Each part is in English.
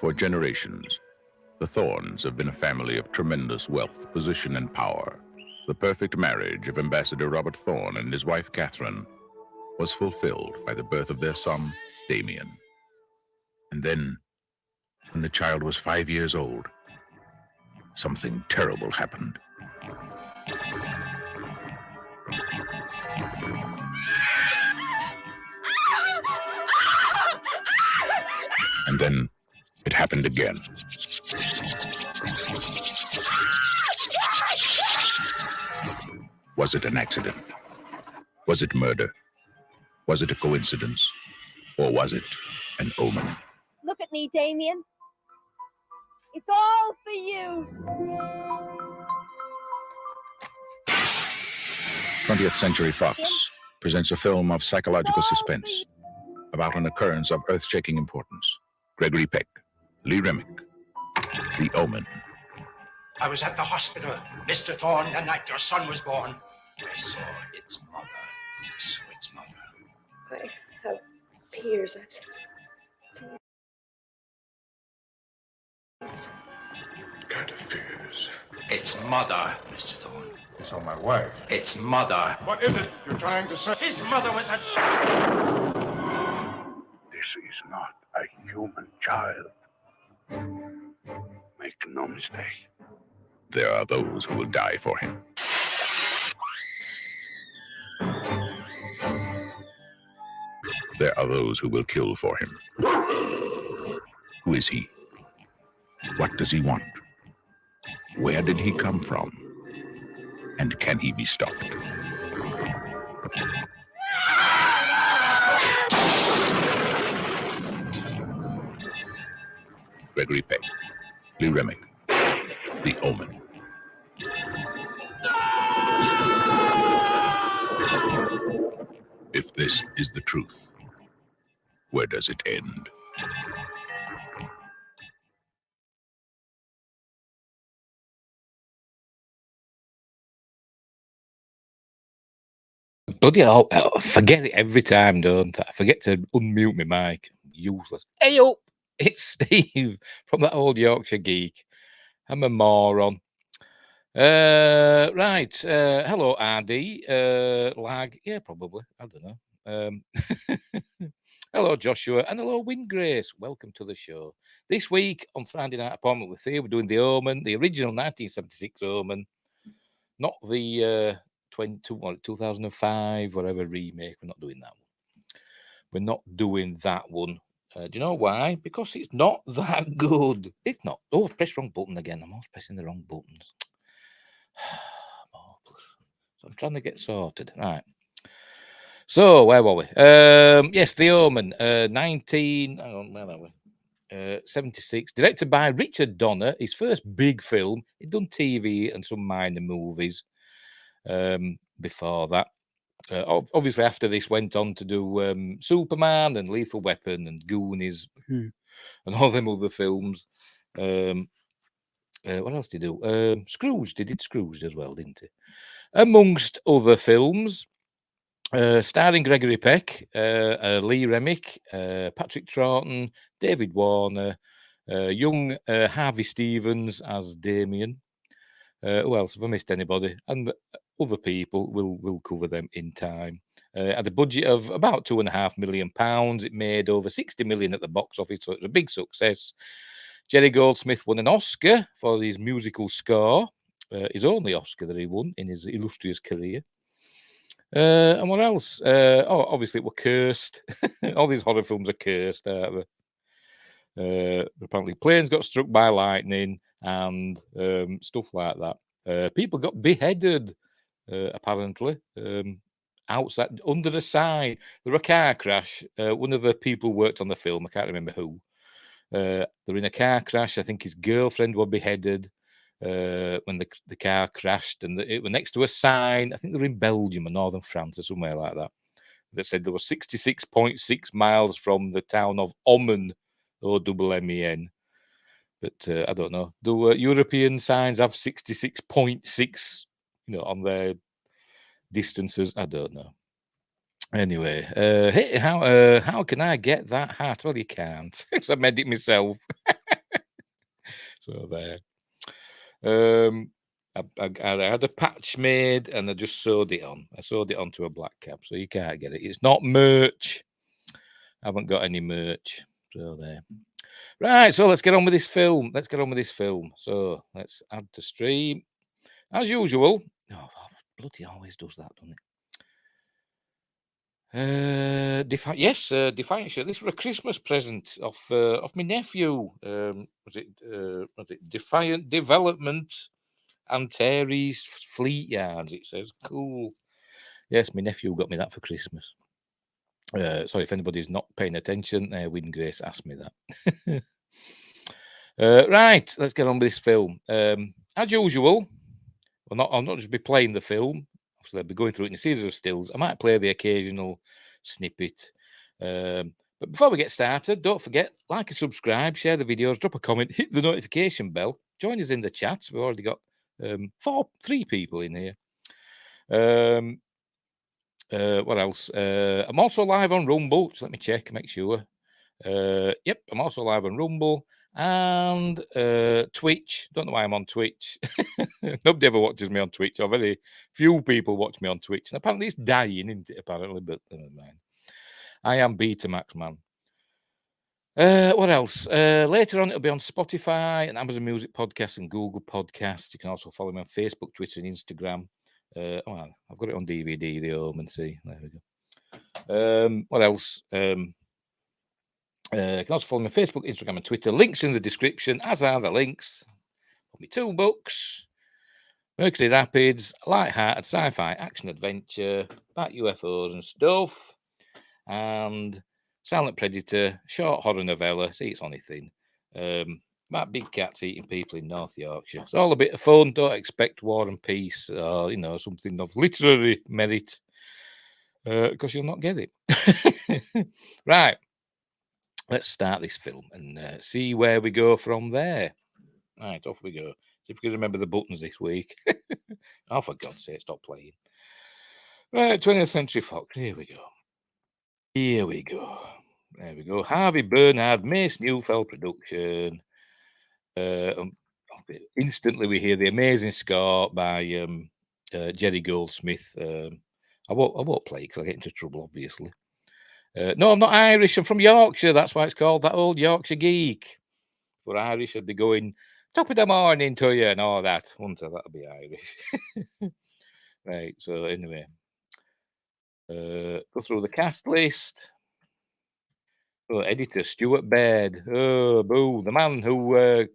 For generations, the Thorns have been a family of tremendous wealth, position, and power. The perfect marriage of Ambassador Robert Thorne and his wife Catherine was fulfilled by the birth of their son, Damien. And then, when the child was 5 years old, something terrible happened. And then it happened again. Was it an accident? Was it murder? Was it a coincidence? Or was it an omen? Look at me, Damien. It's all for you. 20th Century Fox presents a film of psychological suspense about an occurrence of earth-shaking importance. Gregory Peck, Lee Remick, The Omen. I was at the hospital, Mr. Thorne, the night your son was born. I saw its mother. I saw its mother. I have fears. What kind of fears? Its mother, Mr. Thorne. You saw my wife. Its mother. What is it you're trying to say? His mother was a... This is not a human child. Make no mistake. There are those who will die for him. There are those who will kill for him. Who is he? What does he want? Where did he come from? And can he be stopped? Gregory Peck, Lee Remick, The Omen. If this is the truth, where does it end? Bloody hell, I forget it every time, don't I? I forget to unmute my mic. Useless. Hey up! It's Steve from that old Yorkshire geek. I'm a moron. Right. Hello, RD. Lag. Yeah, probably. I don't know. Hello, Joshua. And hello, Windgrace. Welcome to the show. This week on Friday Night Appointment with Theo, we're doing The Omen, the original 1976 Omen, not the 2005, whatever remake. We're not doing that one. We're not doing that one. Do you know why? Because it's not that good. It's not. Oh, I've pressed wrong button again. I'm always pressing the wrong buttons. So I'm trying to get sorted. Right. So where were we? Yes, The Omen, 76, directed by Richard Donner. His first big film. He'd done TV and some minor movies before that. Obviously, after this, went on to do Superman and Lethal Weapon and Goonies and all them other films. What else did he do? Scrooged. He did Scrooged as well, didn't he? Amongst other films, starring Gregory Peck, Lee Remick, Patrick Troughton, David Warner, young Harvey Stevens as Damien. Who else? Have I missed anybody? And other people, will cover them in time. Had a budget of about £2.5 million. It made over 60 million at the box office, so it was a big success. Jerry Goldsmith won an Oscar for his musical score, his only Oscar that he won in his illustrious career. And what else? Obviously, it were cursed. All these horror films are cursed, aren't they? Apparently, planes got struck by lightning and stuff like that. People got beheaded, apparently, outside, under the sign. There was a car crash. One of the people worked on the film. I can't remember who. They're in a car crash. I think his girlfriend was beheaded when the car crashed, and it was next to a sign. I think they were in Belgium or northern France or somewhere like that. That said there was 66.6 miles from the town of Omen, O-M-E-N. But I don't know. Do European signs have 66.6, on their distances? I don't know. Anyway, hey, how can I get that hat? Well, you can't, because I made it myself. So there. I had a patch made and I just sewed it on. I sewed it onto a black cap, so you can't get it. It's not merch. I haven't got any merch. So there. Right, so let's get on with this film. So let's add to stream. As usual. Oh, bloody always does that, doesn't it? Defiant shirt. This was a Christmas present of my nephew. Was it Defiant Development and Terry's Fleet Yards? It says cool. Yes, my nephew got me that for Christmas. Sorry if anybody's not paying attention. Win Grace asked me that. Right, let's get on with this film. As usual, I'll not just be playing the film. Obviously, I'll be going through it in a series of stills. I might play the occasional snippet. But before we get started, don't forget, like and subscribe, share the videos, drop a comment, hit the notification bell, join us in the chat. We've already got 3 people in here. What else? I'm also live on Rumble. Just let me check, make sure. Yep, I'm also live on Rumble and Twitch. Don't know why I'm on Twitch. Nobody ever watches me on Twitch, or very few people watch me on Twitch. And apparently it's dying, isn't it? Apparently, but never mind. I am Betamax Man. What else? Later on, it'll be on Spotify and Amazon Music Podcasts and Google Podcasts. You can also follow me on Facebook, Twitter, and Instagram. I've got it on DVD, the Omen. See, there we go. What else? You can also follow me on Facebook, Instagram, and Twitter. Links in the description, as are the links for my 2 books: Mercury Rapids, light-hearted sci-fi action adventure about UFOs and stuff, and Silent Predator, short horror novella. See, it's only thin. About big cats eating people in North Yorkshire. It's all a bit of fun. Don't expect war and peace or something of literary merit, because you'll not get it. Right. Let's start this film and see where we go from there. Right, off we go. See if we can remember the buttons this week. Oh, for God's sake, stop playing. Right, 20th Century Fox. Here we go. There we go. Harvey Bernhard, Mace Neufeld production. Instantly, we hear the amazing score by Jerry Goldsmith. I won't play because I'll get into trouble, obviously. No, I'm not Irish. I'm from Yorkshire. That's why it's called That Old Yorkshire Geek. For Irish, I'd be going top of the morning to you and all that. Wouldn't I? That'd be Irish. Right. So anyway, go through the cast list. Oh, editor Stuart Baird. Oh, boo! The man who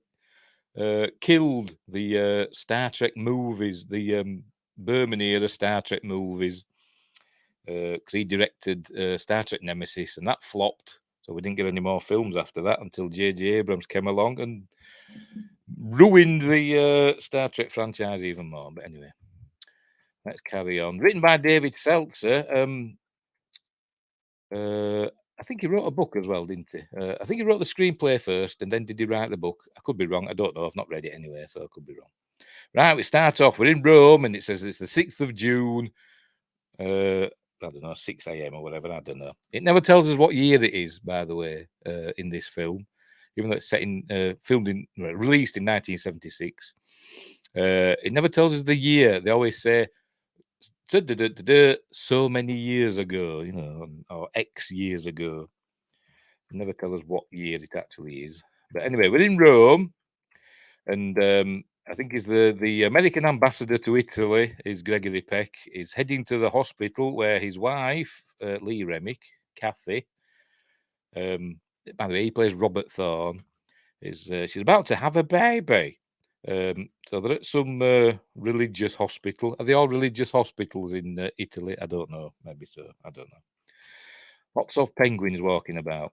killed the Star Trek movies, the Berman era Star Trek movies, because he directed Star Trek Nemesis, and that flopped. So we didn't get any more films after that until J.J. Abrams came along and ruined the Star Trek franchise even more. But anyway, let's carry on. Written by David Seltzer. I think he wrote a book as well, didn't he? I think he wrote the screenplay first, and then did he write the book? I could be wrong. I don't know. I've not read it anyway, so I could be wrong. Right, we start off. We're in Rome, and it says it's the 6th of June. I don't know, 6 a.m. or whatever. I don't know. It never tells us what year it is, by the way, in this film, even though it's set in, released in 1976. It never tells us the year. They always say so many years ago, or X years ago. They never tell us what year it actually is. But anyway, we're in Rome, and I think he's the American ambassador to Italy is Gregory Peck. Is heading to the hospital where his wife, Lee Remick, Kathy, by the way, he plays Robert Thorne, she's about to have a baby. So they're at some religious hospital. Are they all religious hospitals in Italy? I don't know. Maybe so. I don't know. Lots of penguins walking about.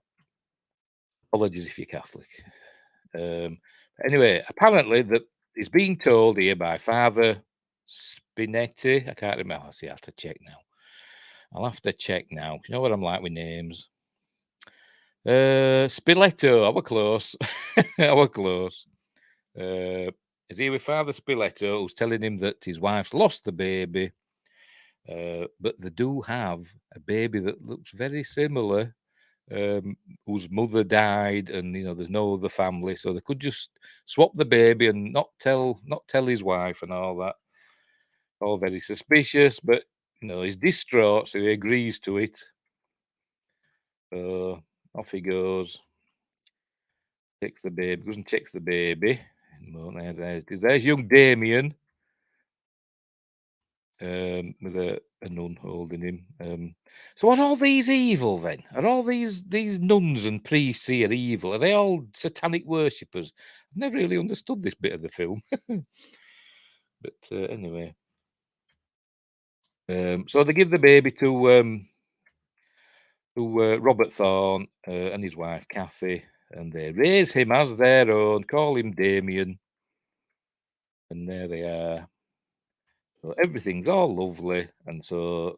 Apologies if you're Catholic. Anyway, apparently that is being told here by Father Spinetti. I can't remember. See, I have to check now. I'll have to check now. You know what I'm like with names. Spiletto. I were close. I were close. Is here with Father Spiletto, who's telling him that his wife's lost the baby, but they do have a baby that looks very similar whose mother died, and there's no other family, so they could just swap the baby and not tell his wife and all that. All very suspicious, but he's distraught, so he agrees to it. So off he goes. Takes the baby, goes and checks the baby. Well, there's young Damien, with a nun holding him. So are all these evil then? Are all these nuns and priests here evil? Are they all satanic worshippers? I've never really understood this bit of the film. But anyway. So they give the baby to Robert Thorne and his wife Kathy, and they raise him as their own, call him Damien, and there they are. So everything's all lovely, and so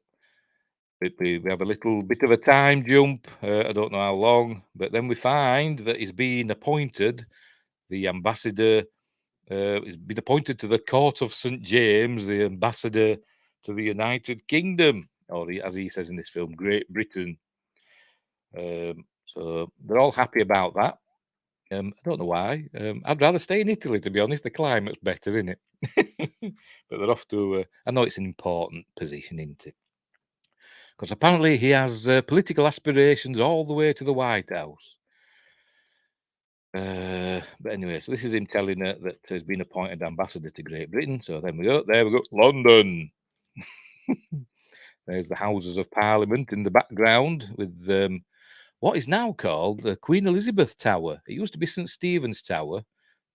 we have a little bit of a time jump. I don't know how long, but then we find that he's been appointed, the ambassador. He's been appointed to the court of St. James, the ambassador to the United Kingdom, or as he says in this film, Great Britain. So they're all happy about that. I don't know why. I'd rather stay in Italy, to be honest. The climate's better, isn't it? But they're off to. I know it's an important position, isn't it? Because apparently he has political aspirations all the way to the White House. But anyway, so this is him telling her that he's been appointed ambassador to Great Britain. So then there we go, London. There's the Houses of Parliament in the background with what is now called the Queen Elizabeth Tower. It used to be St. Stephen's Tower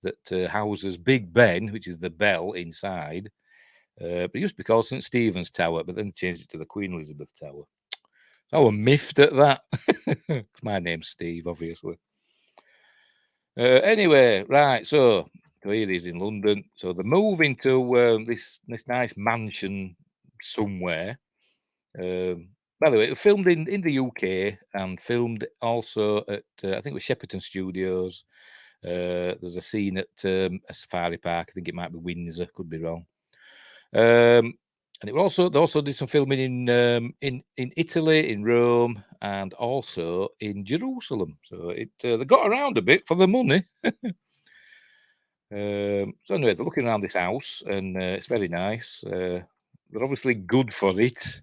that houses Big Ben, which is the bell inside. But it used to be called St. Stephen's Tower, but then changed it to the Queen Elizabeth Tower. So I was miffed at that. My name's Steve, obviously. Anyway, right, so here he is in London. So they're moving to this nice mansion somewhere. By the way, it was filmed in the UK and filmed also at, I think it was Shepperton Studios. There's a scene at a safari park. I think it might be Windsor, could be wrong. And it was they also did some filming in Italy, in Rome, and also in Jerusalem. So they got around a bit for the money. So anyway, they're looking around this house, and it's very nice. They're obviously good for it.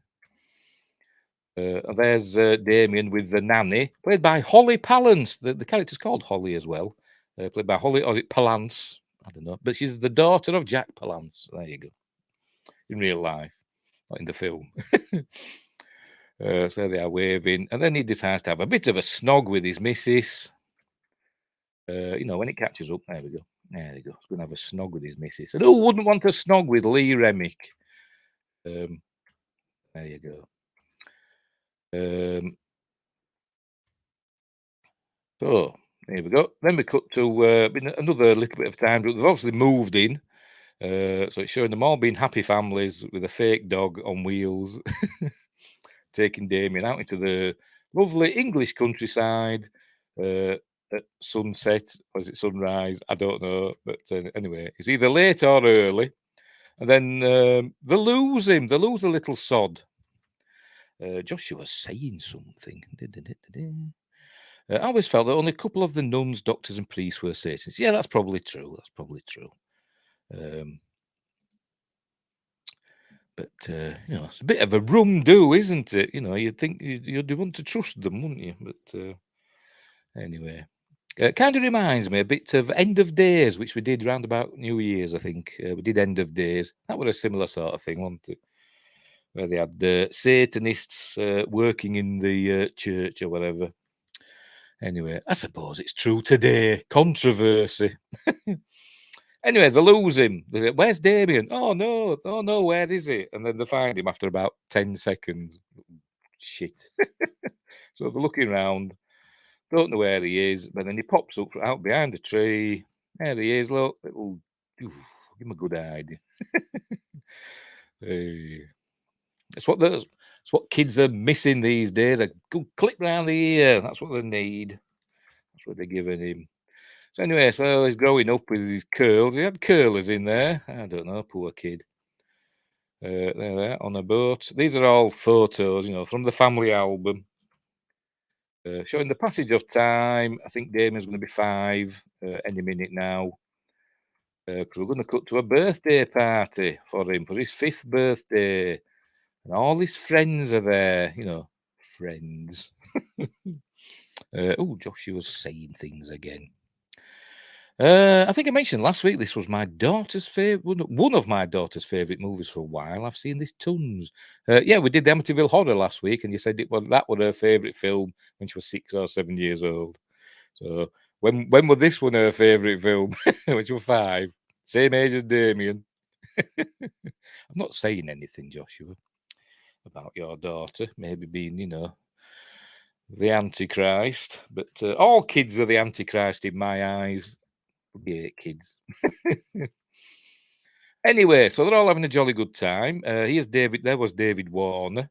And there's Damien with the nanny, played by Holly Palance. The character's called Holly as well, played by Holly, or is it Palance? I don't know. But she's the daughter of Jack Palance. There you go. In real life, not in the film. So they are waving, and then he decides to have a bit of a snog with his missus. When it catches up, there we go. There we go. He's going to have a snog with his missus. And who wouldn't want a snog with Lee Remick? There you go. So there we go. Then we cut to another little bit of time. They've obviously moved in. So it's showing them all being happy families with a fake dog on wheels, taking Damien out into the lovely English countryside at sunset, or is it sunrise? I don't know. But anyway, it's either late or early. And then they lose him. They lose a little sod. Joshua's saying something. I always felt that only a couple of the nuns, doctors, and priests were Satanists. Yeah, that's probably true. That's probably true. But it's a bit of a rum do, isn't it? You'd think you'd want to trust them, wouldn't you? But anyway, it kind of reminds me a bit of End of Days, which we did round about New Year's, I think. We did End of Days. That was a similar sort of thing, wasn't it? Where they had Satanists working in the church or whatever. Anyway, I suppose it's true today. Controversy. Anyway, they lose him. They say, where's Damien? Oh no, where is he? And then they find him after about 10 seconds. Shit. So they're looking around, don't know where he is, but then he pops up out behind a tree. There he is, look. It'll give him a good idea. Hey. It's what kids are missing these days. A good clip round the ear. That's what they need. That's what they're giving him. So anyway, so he's growing up with his curls. He had curlers in there. I don't know, poor kid. There, on a boat. These are all photos, from the family album. Showing the passage of time. I think Damien's going to be 5 any minute now. Because we're going to cut to a birthday party for him for his 5th birthday. And all his friends are there, friends. Joshua was saying things again. I think I mentioned last week this was my daughter's favorite, one of my daughter's favorite movies for a while. I've seen this tons. Yeah, we did the Amityville Horror last week, and you said that was her favorite film when she was 6 or 7 years old. So when was this one her favorite film? When she was 5, same age as Damien. I'm not saying anything, Joshua, about your daughter maybe being, the Antichrist, but all kids are the Antichrist in my eyes. Great kids. Anyway, so they're all having a jolly good time. Here's David. There was David Warner,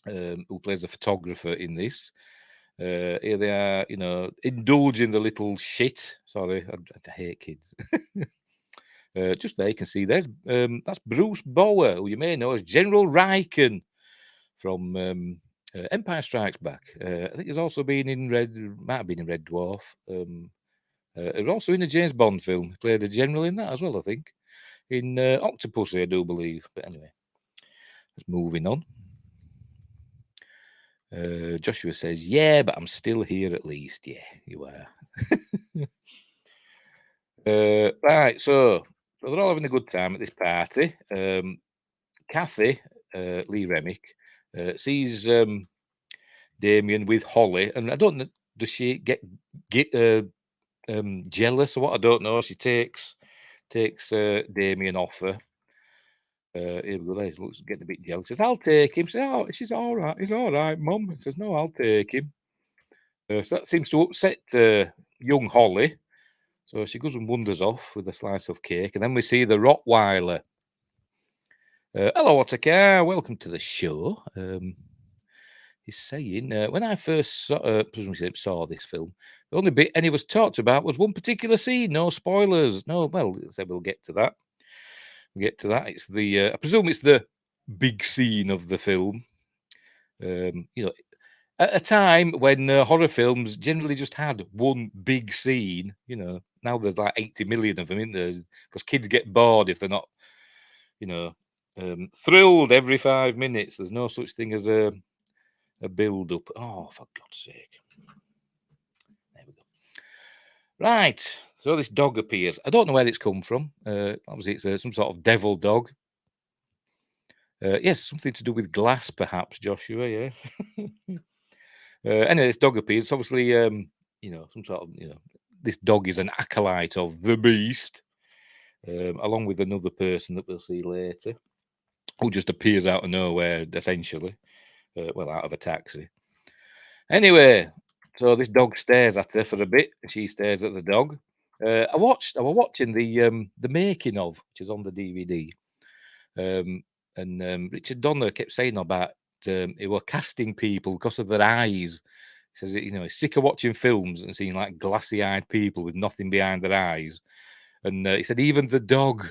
who plays the photographer in this. Here they are, indulging the little shit. Sorry, I hate kids. Just there you can see there's that's Bruce Bower, who you may know as General Riken from Empire Strikes Back. I think he's also been in might have been in Red Dwarf. He was also in a James Bond film. He played a general in that as well, I think. In Octopussy, I do believe. But anyway, let's moving on. Joshua says, yeah, but I'm still here at least. Yeah, you are. Right, so they're all having a good time at this party. Kathy, Lee Remick, sees Damien with Holly, and I don't know, does she get jealous or what? I don't know. She takes Damien off her. Here we go. There, looks getting a bit jealous. Says, "I'll take him." Says, "Oh, she's all right. He's all right, Mum." Says, "No, I'll take him." So that seems to upset young Holly. So she goes and wanders off with a slice of cake, and then we see the Rottweiler. Hello, Ottokar. Welcome to the show. He's saying, when I first saw this film, the only bit any of us talked about was one particular scene. No spoilers. No, well, we'll get to that. We'll get to that. It's the, I presume it's the big scene of the film. At a time when horror films generally just had one big scene, now there's like 80 million of them in there because kids get bored if they're not, thrilled every 5 minutes. There's no such thing as a build up. Oh, for God's sake. There we go. Right. So this dog appears. I don't know where it's come from. Obviously, it's some sort of devil dog. Yes, something to do with glass, perhaps, Joshua. Yeah. Anyway, this dog appears. It's obviously, some sort of, this dog is an acolyte of the beast, along with another person that we'll see later, who just appears out of nowhere, essentially. Out of a taxi. Anyway, so this dog stares at her for a bit, and she stares at the dog. I was watching the making of, which is on the DVD, and Richard Donner kept saying about he were casting people because of their eyes. He says, he's sick of watching films and seeing like glassy-eyed people with nothing behind their eyes. And he said even the dog,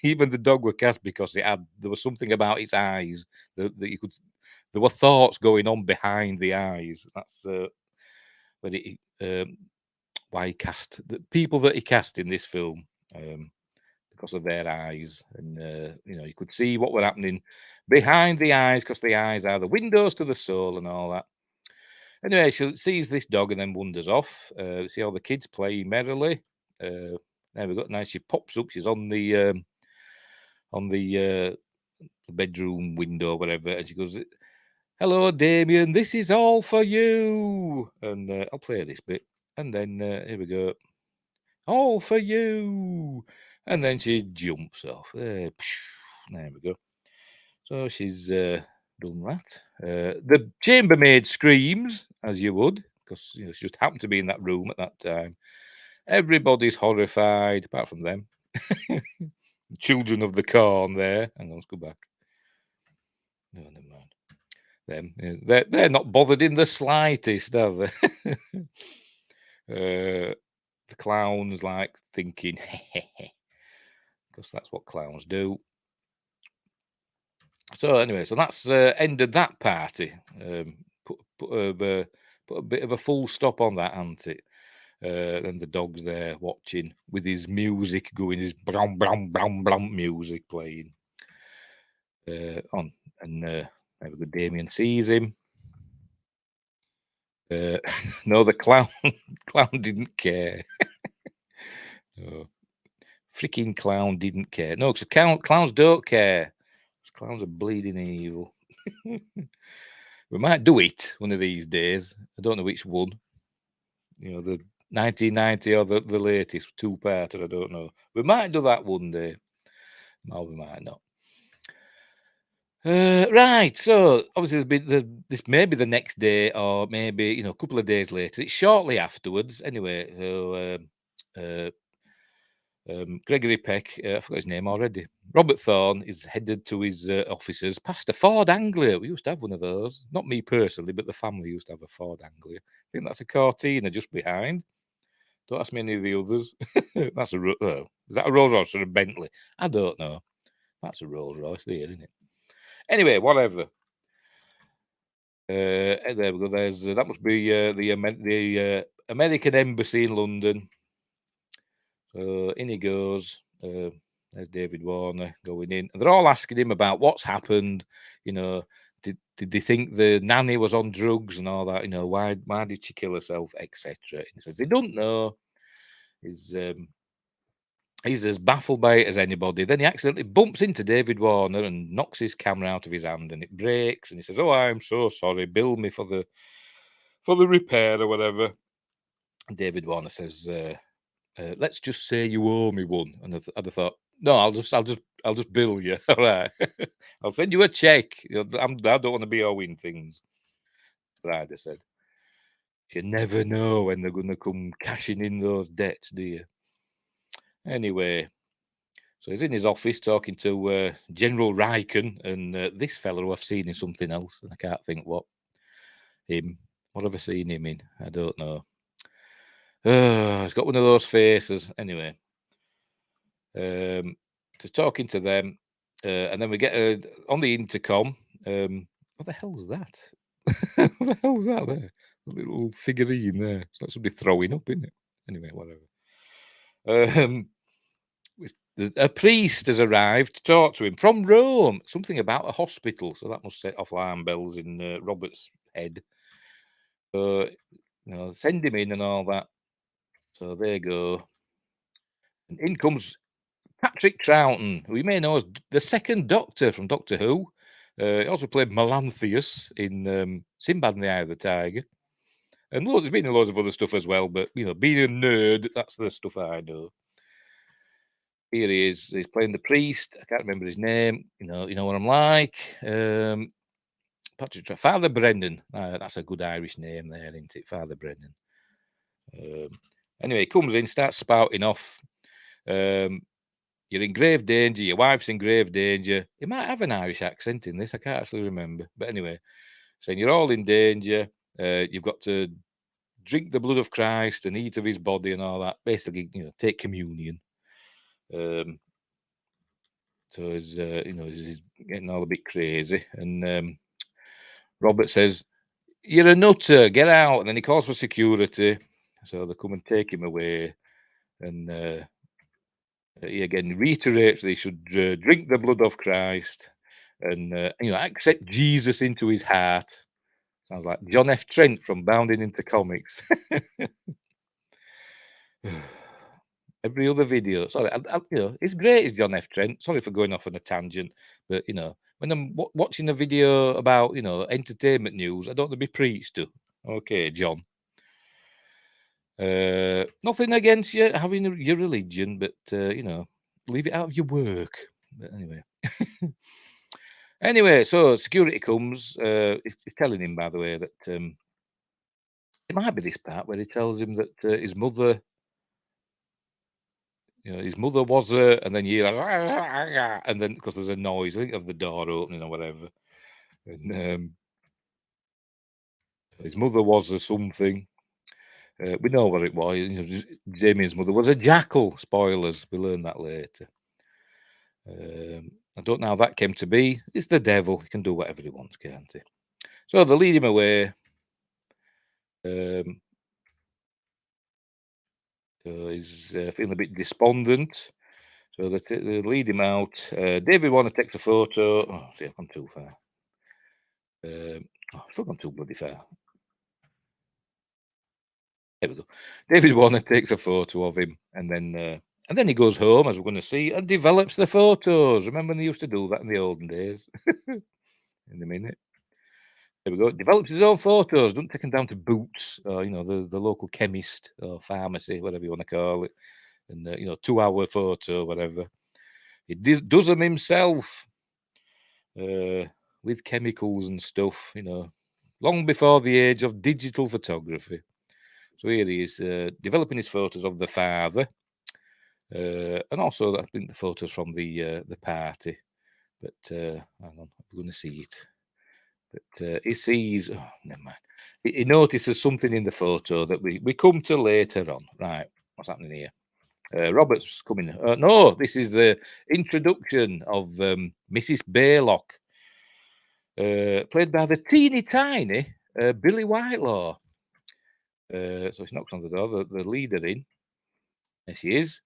even the dog were cast because there was something about its eyes that you could. There were thoughts going on behind the eyes. That's why he cast the people that he cast in this film because of their eyes, and you could see what were happening behind the eyes because the eyes are the windows to the soul and all that. Anyway, she sees this dog and then wanders off. See all the kids playing merrily. There we go. Now she pops up. She's on the bedroom window, whatever, and she goes, "Hello, Damien. This is all for you." And I'll play this bit, and then here we go. All for you. And then she jumps off. There we go. So she's done that. The chambermaid screams, as you would, because she just happened to be in that room at that time. Everybody's horrified, apart from them. Children of the Corn there. Hang on, let's go back. No, never mind. Them. They're not bothered in the slightest, are they? The clown's like thinking, because that's what clowns do. So anyway, so that's ended that party. Put put a bit of a full stop on that, hasn't it? And the dog's there watching with his music going, his blam blam blam blam music playing on, and have a good Damien sees him. No, the clown didn't care. No, freaking clown didn't care. No, because clowns don't care. Clowns are bleeding evil. We might do it one of these days. I don't know which one. You know, the 1990 or the latest two-parter. I don't know. We might do that one day. Or we might not. Right. So obviously, there's been this maybe the next day, or maybe a couple of days later. It's shortly afterwards. Anyway, so Gregory Peck, I forgot his name already. Robert Thorne is headed to his officers past a Ford Anglia. We used to have one of those. Not me personally, but the family used to have a Ford Anglia. I think that's a Cortina just behind. Don't ask me any of the others. That's is that a Rolls Royce or a Bentley? I don't know. That's a Rolls Royce there, isn't it? Anyway, whatever. There we go. There's that must be the American Embassy in London. So in he goes. There's David Warner going in. And they're all asking him about what's happened. Did they think the nanny was on drugs and all that? Why did she kill herself, etc. He says they don't know. He's as baffled by it as anybody. Then he accidentally bumps into David Warner and knocks his camera out of his hand, and it breaks. And he says, "Oh, I'm so sorry. Bill me for the repair or whatever." And David Warner says, "Let's just say you owe me one." And I'd have thought, "No, I'll just bill you. All right, I'll send you a check. I don't want to be owing things." But I'd have said, "You never know when they're going to come cashing in those debts, do you?" Anyway, so he's in his office talking to General Riken and this fella who I've seen in something else, and I can't think what. Him. What have I seen him in? I don't know. He's got one of those faces. Anyway, so talking to them, and then we get on the intercom. What the hell's that? What the hell's that there? A little figurine there. It's like somebody throwing up, isn't it? Anyway, whatever. A priest has arrived to talk to him from Rome. Something about a hospital. So that must set off alarm bells in Robert's head. Send him in and all that. So there you go. And in comes Patrick Troughton, who you may know as the second Doctor from Doctor Who. He also played Melanthius in Sinbad and the Eye of the Tiger. And he's been in loads of other stuff as well. But, being a nerd, that's the stuff I know. Here he is. He's playing the priest. I can't remember his name. You know what I'm like. Patrick Father Brennan. That's a good Irish name there, isn't it? Father Brennan. Anyway, he comes in, starts spouting off. You're in grave danger. Your wife's in grave danger. He might have an Irish accent in this. I can't actually remember. But anyway, saying you're all in danger. You've got to drink the blood of Christ and eat of his body and all that. Basically, take communion. So he's getting all a bit crazy. And Robert says, "You're a nutter. Get out." And then he calls for security. So they come and take him away. And he again reiterates they should drink the blood of Christ and accept Jesus into his heart. Sounds like John F. Trent from Bounding into Comics. Every other video. Sorry, it's great as John F. Trent. Sorry for going off on a tangent, but when I'm watching a video about entertainment news, I don't want to be preached to. Okay, John. Nothing against you having your religion, but leave it out of your work. But anyway, so security comes. He's telling him, by the way, that it might be this part where he tells him that his mother, his mother was and then you hear, and then because there's a noise, I think of the door opening or whatever, and his mother was something. We know what it was. Jamie's mother was a jackal. Spoilers. We learn that later. I don't know how that came to be. It's the devil. He can do whatever he wants, can't he? So they lead him away. So he's feeling a bit despondent. So they lead him out. David Warner takes a photo. Oh, see, I've gone too far. I've still gone too bloody far. There we go. David Warner takes a photo of him, and then he goes home, as we're going to see, and develops the photos. Remember when they used to do that in the olden days? In a minute. There we go. Develops his own photos. Don't take them down to Boots or the local chemist or pharmacy, whatever you want to call it. And 2-hour photo, whatever. He does them himself with chemicals and stuff. Long before the age of digital photography. So here he is developing his photos of the father, and also I think the photos from the party. But hang on, we're going to see it. But he sees. Oh, never mind. He notices something in the photo that we come to later on. Right, what's happening here? Robert's coming. No, this is the introduction of Mrs. Baylock, played by the teeny tiny Billy Whitelaw. So she knocks on the door, the leader in. There she is.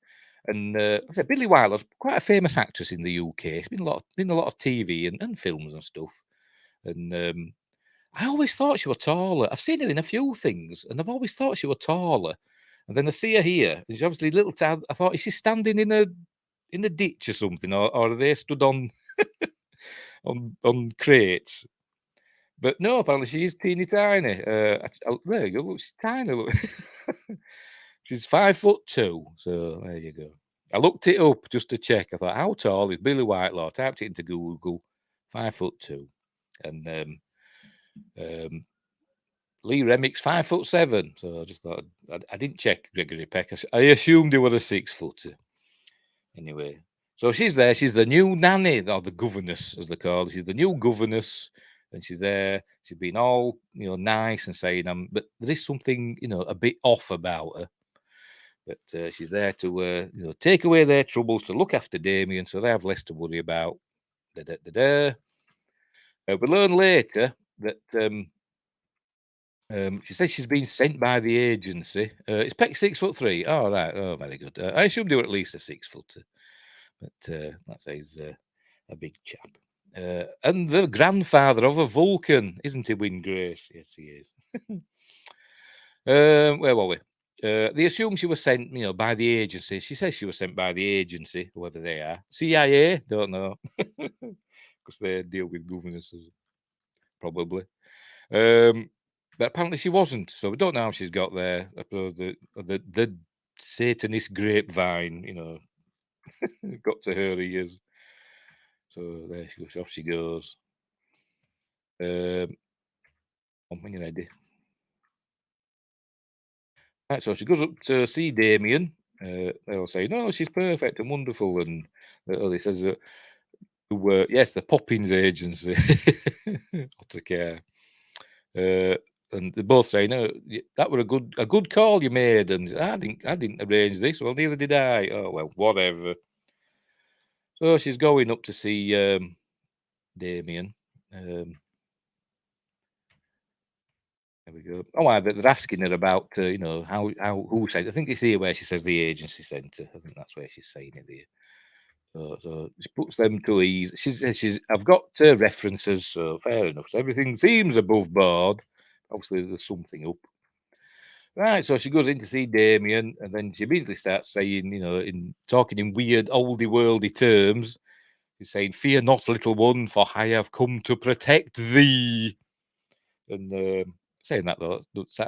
And I said, Billy Wilder's quite a famous actress in the UK. She's been in a lot of TV and films and stuff. And I always thought she was taller. I've seen her in a few things, and I've always thought she was taller. And then I see her here. And she's obviously little tad. I thought, is she standing in a ditch or something, or are they stood on on crates? But no, apparently she is teeny tiny. There you go. Look, she's tiny. Look. She's 5'2". So there you go. I looked it up just to check. I thought, how tall is Billy Whitelaw? Typed it into Google. 5'2". And Lee Remick's 5'7". So I just thought I didn't check Gregory Peck. I assumed he was a 6-footer. Anyway, so she's there. She's the new nanny, or the governess, as they call it. She's the new governess. And she's there. She's been all nice and saying, but there is something a bit off about her. But she's there to take away their troubles, to look after Damien, so they have less to worry about. We learn later that she says she's been sent by the agency. Is Peck 6'3"? Oh, right. Oh, very good. I assumed they were at least a 6-footer, but that says a big chap. And the grandfather of a Vulcan, isn't he, Wyngrace? Yes, he is. Where were we? They assume she was sent, by the agency. She says she was sent by the agency, whoever they are. CIA, don't know, because they deal with governesses, probably. But apparently she wasn't, so we don't know how she's got there. The Satanist grapevine, got to her ears. So there she goes. Off she goes. When you're ready. Right, so she goes up to see Damien. They'll say, no, she's perfect and wonderful. And he says, yes, the Poppins agency. To care. And they both say, no, that were a good call you made. And I didn't arrange this. Well, neither did I. Oh, well, whatever. So she's going up to see Damien. There we go. Oh, they're asking her about, who sent. I think it's here where she says the agency sent her. I think that's where she's saying it there. So she puts them to ease. She's. I've got references, so fair enough. So everything seems above board. Obviously, there's something up. Right, so she goes in to see Damien, and then she immediately starts saying, talking in weird, oldie-worldy terms. She's saying, "Fear not, little one, for I have come to protect thee." And saying that, though,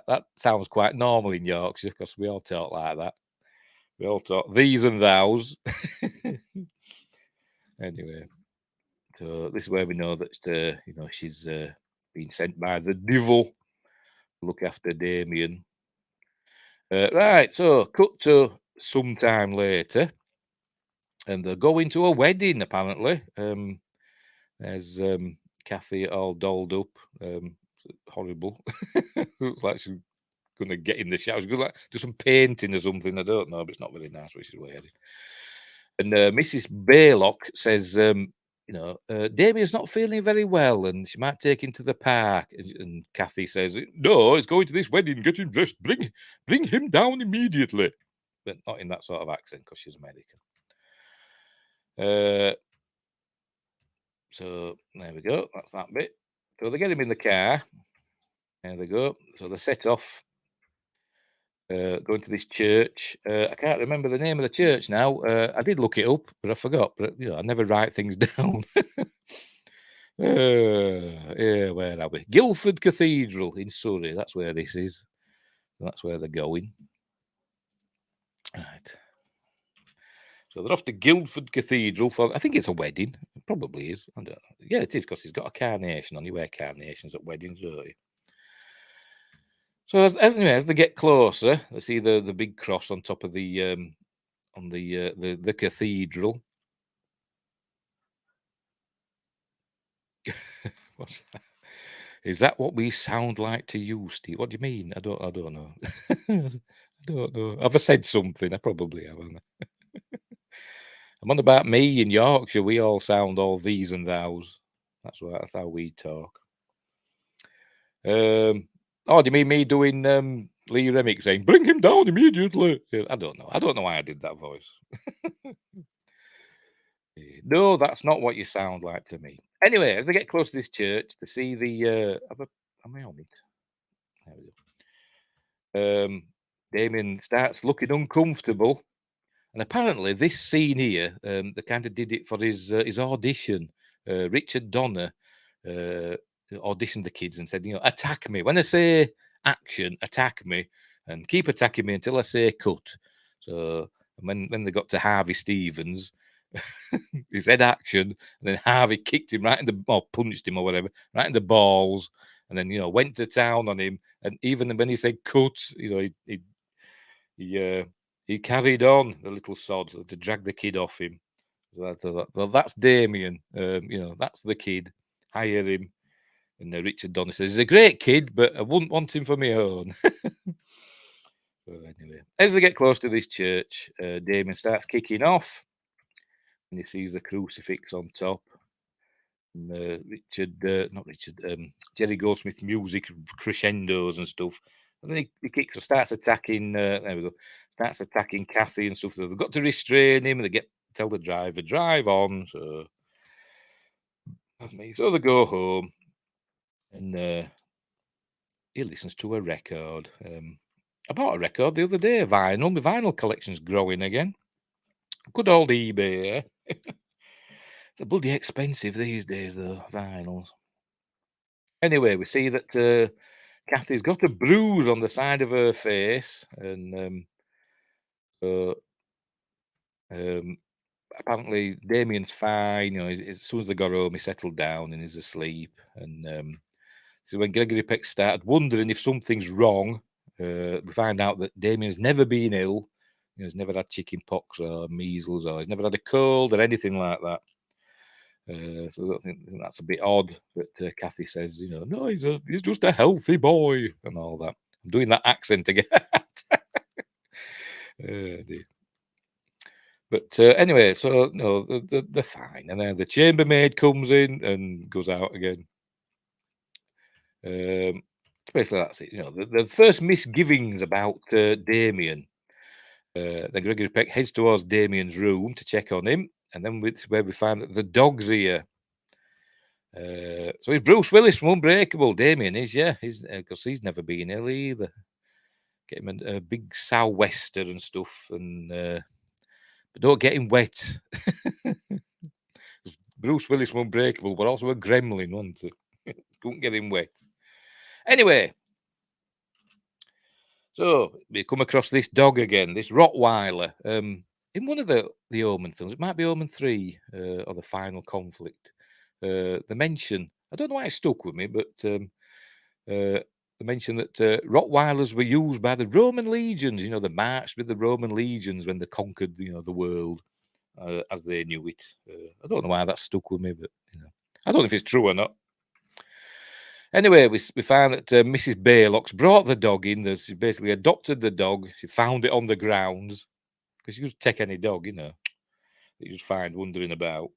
that sounds quite normal in Yorkshire, because we all talk like that. We all talk these and thous. Anyway, so this is where we know that, she's been sent by the devil to look after Damien. Right, so cut to some time later, and they're going to a wedding, apparently. There's Kathy all dolled up. Horrible. Looks like she's going to get in the shower. She's going to do some painting or something. I don't know, but it's not very nice what she's wearing. And Mrs. Baylock says, Damien's not feeling very well, and she might take him to the park. And Kathy says, "No, he's going to this wedding. Get him dressed. Bring him down immediately." But not in that sort of accent because she's American. So there we go. That's that bit. So they get him in the car. There they go. So they set off, going to this church. I can't remember the name of the church now. I did look it up, but I forgot. But I never write things down. Yeah, where are we? Guildford Cathedral in Surrey. That's where this is. So that's where they're going. Right. So they're off to Guildford Cathedral for, I think it's a wedding. It probably is. I don't know. Yeah, it is because he's got a carnation on. You wear carnations at weddings, don't you? So as they get closer, they see the big cross on top of the cathedral. What's that? Is that what we sound like to you, Steve? What do you mean? I don't know. I don't know. Have I said something? I probably haven't. I'm on about me in Yorkshire. We all sound all these and thous. That's how we talk. Oh, do you mean me doing Lee Remick saying, "Bring him down immediately"? I don't know. I don't know why I did that voice. No, that's not what you sound like to me. Anyway, as they get close to this church, they see the. Am I on it? There we go. Damien starts looking uncomfortable, and apparently this scene here, they kind of did it for his audition. Richard Donner auditioned the kids and said, attack me when I say action, attack me, and keep attacking me until I say cut. So when they got to Harvey Stevens, he said action, and then Harvey kicked him right in the, or punched him or whatever, right in the balls, and then went to town on him. And even when he said cut, he carried on, the little sod, to drag the kid off him. So that's Damien. That's the kid. Hire him. And Richard Donner says he's a great kid, but I wouldn't want him for my own. So anyway, as they get close to this church, Damien starts kicking off, and he sees the crucifix on top. And Jerry Goldsmith music crescendos and stuff. And then he starts attacking. There we go. Starts attacking Kathy and stuff. So they've got to restrain him, and they tell the driver drive on. So they go home, and he listens to a record. I bought a record the other day, vinyl. My vinyl collection's growing again. Good old eBay. Eh? They're bloody expensive these days, though, vinyls. Anyway, we see that Kathy's got a bruise on the side of her face, and apparently Damien's fine. As soon as they got home, he settled down and he's asleep. And so when Gregory Peck started wondering if something's wrong, we find out that Damien's never been ill. He's never had chicken pox or measles, or he's never had a cold or anything like that. So I think that's a bit odd. But Kathy says, no, he's just a healthy boy and all that. I'm doing that accent again. Dear. But anyway, so no, they're fine. And then the chambermaid comes in and goes out again. Basically, that's it. The first misgivings about Damien. Then Gregory Peck heads towards Damien's room to check on him, and then it's where we find that the dog's here. So he's Bruce Willis from Unbreakable. Damien is, yeah, because he's never been ill either. Get him a big sou'wester and stuff, and but don't get him wet. Bruce Willis from Unbreakable, but also a gremlin, wasn't he? Couldn't get him wet. Anyway, so we come across this dog again, this Rottweiler. In one of the Omen films, it might be Omen 3 or The Final Conflict. They mention, I don't know why it stuck with me, but they mention that Rottweilers were used by the Roman legions. The march with the Roman legions when they conquered, the world as they knew it. I don't know why that stuck with me, but I don't know if it's true or not. Anyway, we find that Mrs. Baylock's brought the dog in. She basically adopted the dog. She found it on the grounds because you could take any dog, that you just find wandering about.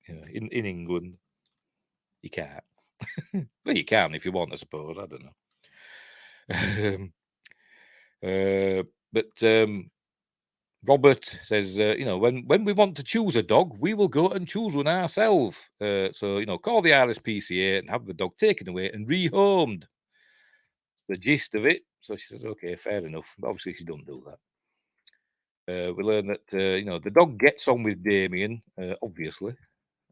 in England, you can't. Well, you can if you want, I suppose. I don't know. But Robert says, when we want to choose a dog, we will go and choose one ourselves. So, call the RSPCA and have the dog taken away and rehomed. The gist of it. So she says, okay, fair enough. But obviously, she don't do that. We learn that, the dog gets on with Damien, obviously.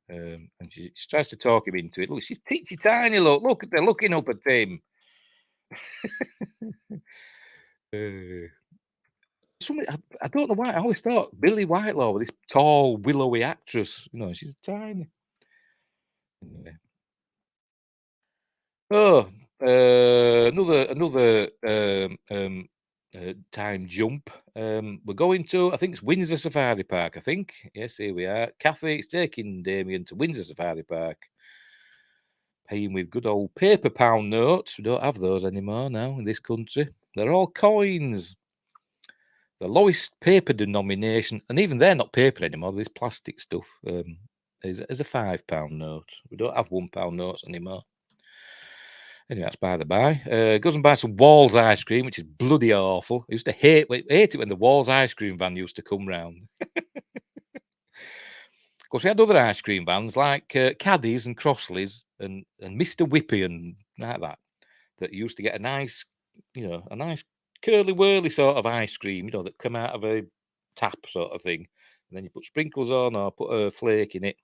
And she tries to talk him into it. Look, she's teeny tiny. Look, they're looking up at him. I don't know why. I always thought Billy Whitelaw was this tall, willowy actress. She's tiny. Anyway. Oh, another time jump. We're going to, I think it's Windsor Safari Park. I think. Yes, here we are. Kathy is taking Damien to Windsor Safari Park. Paying with good old paper pound notes. We don't have those anymore now in this country. They're all coins. The lowest paper denomination, and even they're not paper anymore. This plastic stuff is a £5 note. We don't have £1 notes anymore. Anyway, that's by the by. Goes and buys some Walls ice cream, which is bloody awful. I used to hate it when the Walls ice cream van used to come round. Of course, we had other ice cream vans like Caddies and Crossleys and Mr. Whippy and like that used to get a nice curly whirly sort of ice cream, that come out of a tap sort of thing. And then you put sprinkles on or put a flake in it.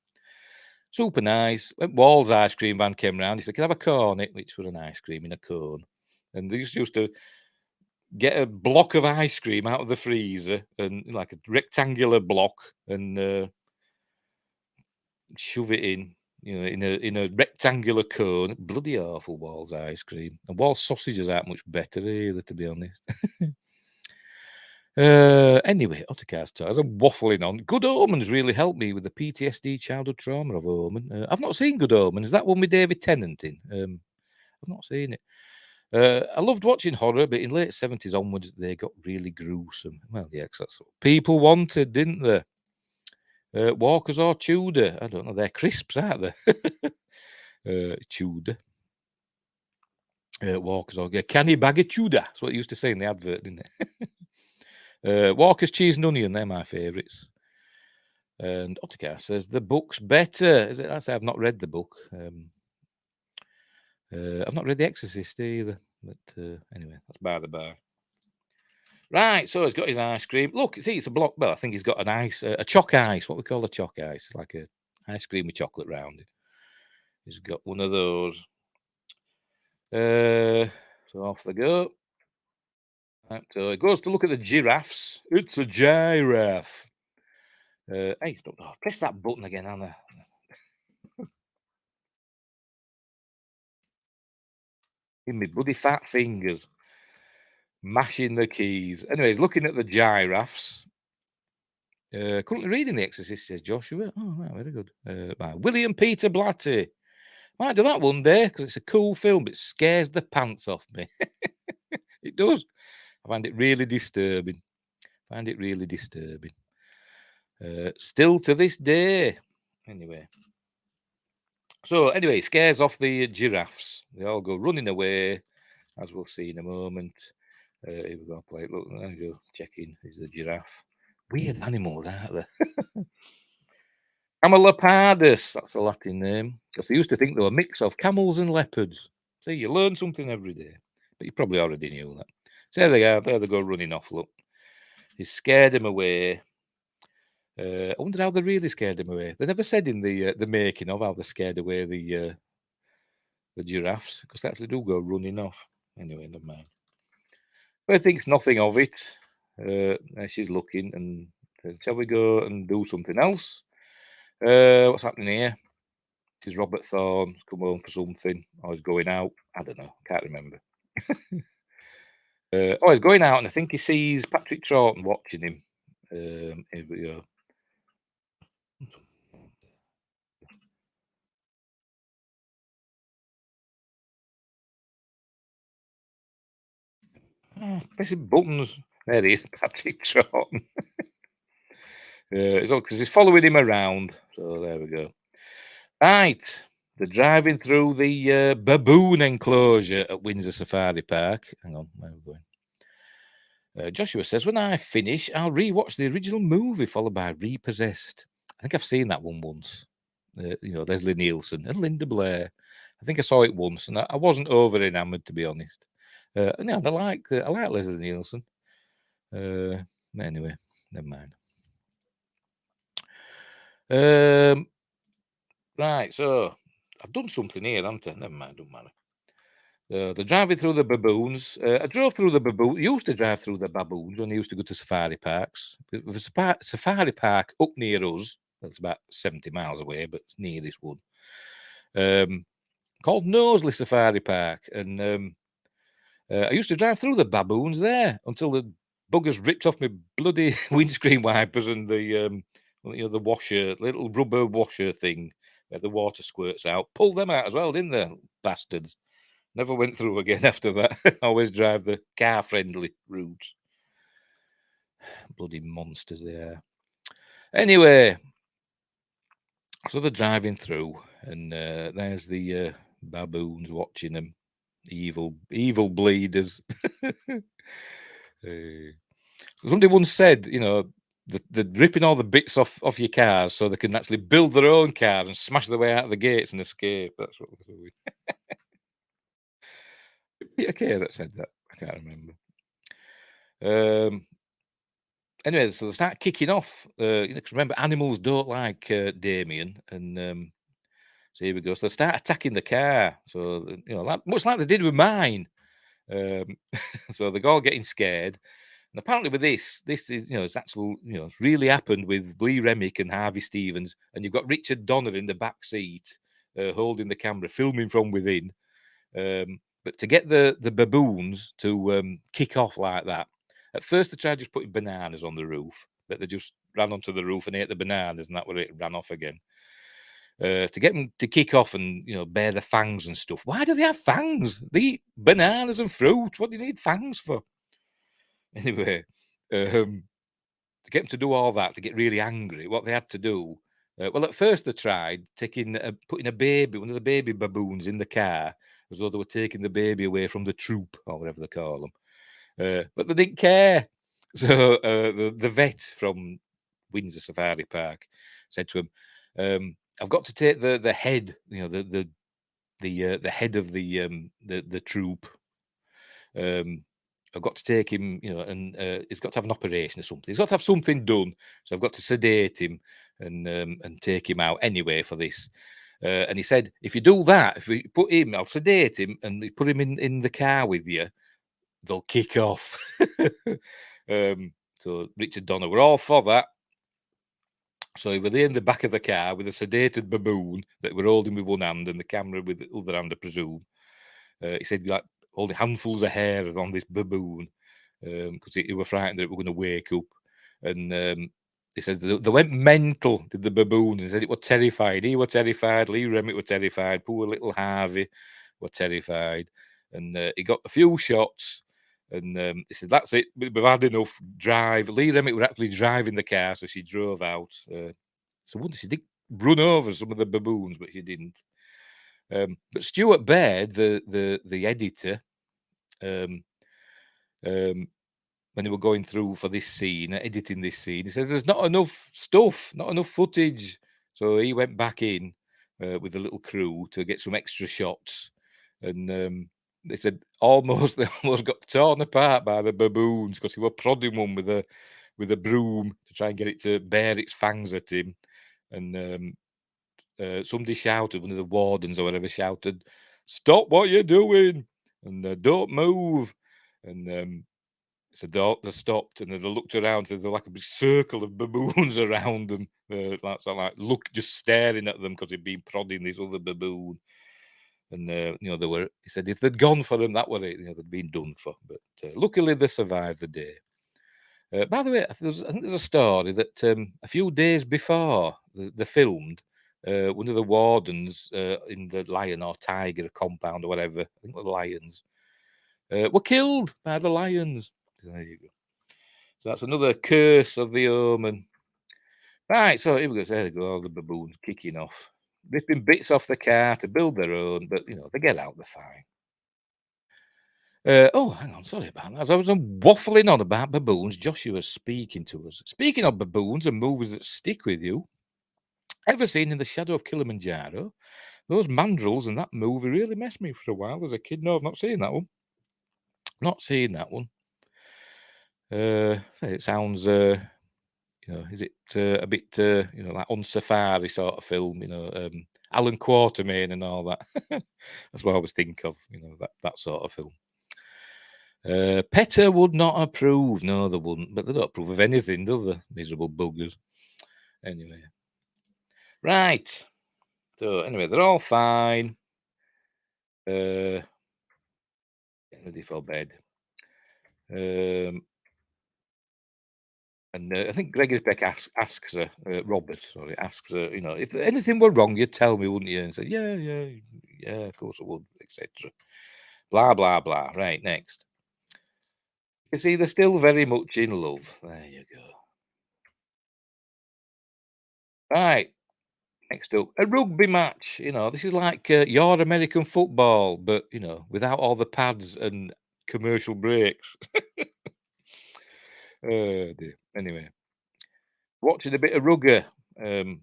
Super nice. When Wall's ice cream van came round, he said, "Can I have a cone?" Which was an ice cream in a cone. And they used to get a block of ice cream out of the freezer and like a rectangular block and shove it in a rectangular cone. Bloody awful Wall's ice cream. And Wall's sausages aren't much better either, to be honest. Anyway, Ottercast Toys. I'm waffling on. Good Omen's really helped me with the PTSD childhood trauma of Omen. I've not seen Good Omen. Is that one with David Tennant in? I've not seen it. I loved watching horror, but in late 70s onwards, they got really gruesome. Well, yeah, 'cause that's what people wanted, didn't they? Walkers or Tudor? I don't know. They're crisps, aren't they? Tudor. Walkers or canny bag of Tudor. That's what it used to say in the advert, didn't it? Walker's cheese and onion, they're my favourites. And Ottercar says the book's better. Is it? I say I've not read the book. I've not read The Exorcist either. But anyway, that's by the by. Right, so he's got his ice cream. Look, see, it's a block. Well, I think he's got an ice, a choc ice. What we call a choc ice, like a ice cream with chocolate round it. He's got one of those. So off they go. Right, so he goes to look at the giraffes. It's a giraffe. Hey, press that button again, Anna. Give me bloody fat fingers. Mashing the keys. Anyways, looking at the giraffes. Currently reading The Exorcist, says Joshua. Oh, right, very good. By William Peter Blatty. Might do that one day because it's a cool film. It scares the pants off me. It does. I find it really disturbing. Still to this day. Anyway. So, anyway, scares off the giraffes. They all go running away, as we'll see in a moment. Here we go, play. Look, there we go. Checking. Is the giraffe. Weird animals, aren't they? Camelopardus, that's the Latin name. Because they used to think they were a mix of camels and leopards. See, you learn something every day. But you probably already knew that. So there they are. There they go running off, look. He scared him away. I wonder how they really scared him away. They never said in the making of how they scared away the giraffes. Because they actually do go running off. Anyway, never mind. But I think nothing of it. She's looking and shall we go and do something else? What's happening here? This is Robert Thorne come home for something. Or he's going out. I don't know. Can't remember. He's going out and I think he sees Patrick Troughton watching him. Here we go. Pressing buttons. There he is, Patrick Troughton. Because he's following him around. So there we go. Right. They're driving through the baboon enclosure at Windsor Safari Park. Hang on, where are we going? Joshua says, when I finish, I'll rewatch the original movie followed by Repossessed. I think I've seen that one once. Leslie Nielsen and Linda Blair. I think I saw it once, and I wasn't over enamored, to be honest. I like Leslie Nielsen. Anyway, never mind. Right, so I've done something here, haven't I? Never mind, don't matter. They're driving through the baboons. I drove through the baboons. Used to drive through the baboons when I used to go to safari parks. There's a safari park up near us. That's about 70 miles away, but it's near this one. Called Knowsley Safari Park. And I used to drive through the baboons there until the buggers ripped off my bloody windscreen wipers and the washer, little rubber washer thing where the water squirts out. Pulled them out as well, didn't they, bastards? Never went through again after that. Always drive the car-friendly route. Bloody monsters they are. Anyway, so they're driving through, and there's the baboons watching them. Evil bleeders. Somebody once said, they're ripping all the bits off your cars so they can actually build their own car and smash their way out of the gates and escape. That's what they're doing. Okay, that said that. I can't remember. Anyway, so they start kicking off. 'Cause remember, animals don't like Damien, and so here we go. So they start attacking the car. So much like they did with mine. So they're all getting scared. And apparently, with this is it's actual it's really happened with Lee Remick and Harvey Stevens, and you've got Richard Donner in the back seat holding the camera, filming from within. But to get the baboons to kick off like that, at first they tried just putting bananas on the roof, but they just ran onto the roof and ate the bananas, and that was it, ran off again. To get them to kick off and bare the fangs and stuff. Why do they have fangs? They eat bananas and fruit. What do you need fangs for? Anyway, to get them to do all that, to get really angry, what they had to do. Well, at first they tried putting one of the baby baboons in the car, as though they were taking the baby away from the troop or whatever they call them. But they didn't care. So the vet from Windsor Safari Park said to him, "I've got to take the head, the head of the troop. I've got to take him, and he's got to have an operation or something. He's got to have something done. So I've got to sedate him and take him out anyway for this." And he said, "If you do that, if we put him, I'll sedate him and we put him in the car with you, they'll kick off." So Richard Donner, we're all for that. So he was in the back of the car with a sedated baboon that we're holding with one hand and the camera with the other hand, I presume. He said, like, holding handfuls of hair on this baboon because he were frightened that we were going to wake up. And he says they went mental, did the baboons. He said it was terrified. He was terrified. Lee Remick were terrified. Poor little Harvey were terrified. And he got a few shots. And he said, "That's it. We've had enough. Drive." Lee Remick were actually driving the car, so she drove out. So once she did run over some of the baboons, but she didn't. But Stuart Baird, the editor, when they were going through for this scene, editing this scene, he says there's not enough stuff, not enough footage. So he went back in with a little crew to get some extra shots, and they said they almost got torn apart by the baboons because he was prodding one with a broom to try and get it to bare its fangs at him, and somebody shouted, one of the wardens or whatever shouted, "Stop what you're doing and don't move." And so they stopped and then they looked around, so they're like a big circle of baboons around them, just staring at them because he'd been prodding this other baboon. And he said if they'd gone for him, that were it, they'd been done for. But luckily they survived the day. By the way, I think there's a story that a few days before they filmed, one of the wardens in the lion or tiger compound or whatever, I think it was lions, were killed by the lions. There you go. So that's another curse of the Omen. Right, so here we go. There we go, all the baboons kicking off. ripping bits off the car to build their own, but you know, they get out, they're fine. Oh, hang on, sorry about that. As I was waffling on about baboons, Joshua was speaking to us. Speaking of baboons and movies that stick with you, ever seen In the Shadow of Kilimanjaro? Those mandrills in that movie really messed me for a while as a kid. No, I've not seen that one. Not seen that one. It sounds, you know, is it a bit, you know, like on safari sort of film? You know, Alan Quatermain and all that. That's what I always think of. You know, that sort of film. PETA would not approve. No, they wouldn't. But they don't approve of anything, do they? Miserable buggers. Anyway. Right. So, anyway, they're all fine. Getting ready for bed. And I think Gregory Peck asks her, Robert, sorry, asks her, you know, if anything were wrong, you'd tell me, wouldn't you? And said, yeah, of course I would, etc. Blah, blah, blah. Right, next. You see, they're still very much in love. There you go. Right. Next up, a rugby match. You know, this is like your American football, but, you know, without all the pads and commercial breaks. Oh, dear. Anyway, watching a bit of rugger. Don't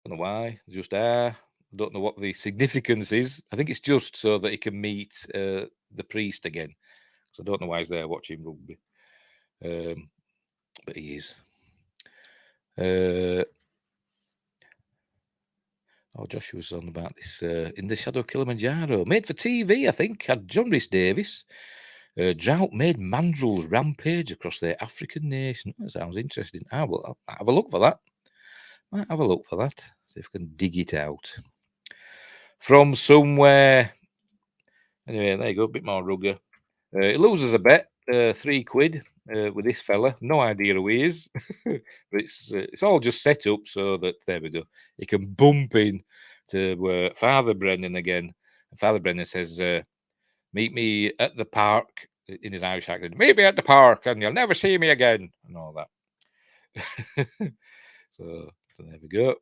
know why. Just don't know what the significance is. I think it's just so that he can meet the priest again. So I don't know why he's there watching rugby. But he is. Joshua's on about this In the Shadow of Kilimanjaro. Made for TV, I think. Had John Rhys Davies. Drought made mandrills rampage across their African nation. That sounds interesting. I'll have a look for that. Might have a look for that. See if I can dig it out. From somewhere. Anyway, there you go. A bit more rugger. He loses a bet. £3 with this fella. No idea who he is. But it's all just set up so that, there we go, he can bump in to Father Brennan again. And Father Brennan says, meet me at the park, in his Irish accent. Meet me at the park and you'll never see me again. And all that. So there we go.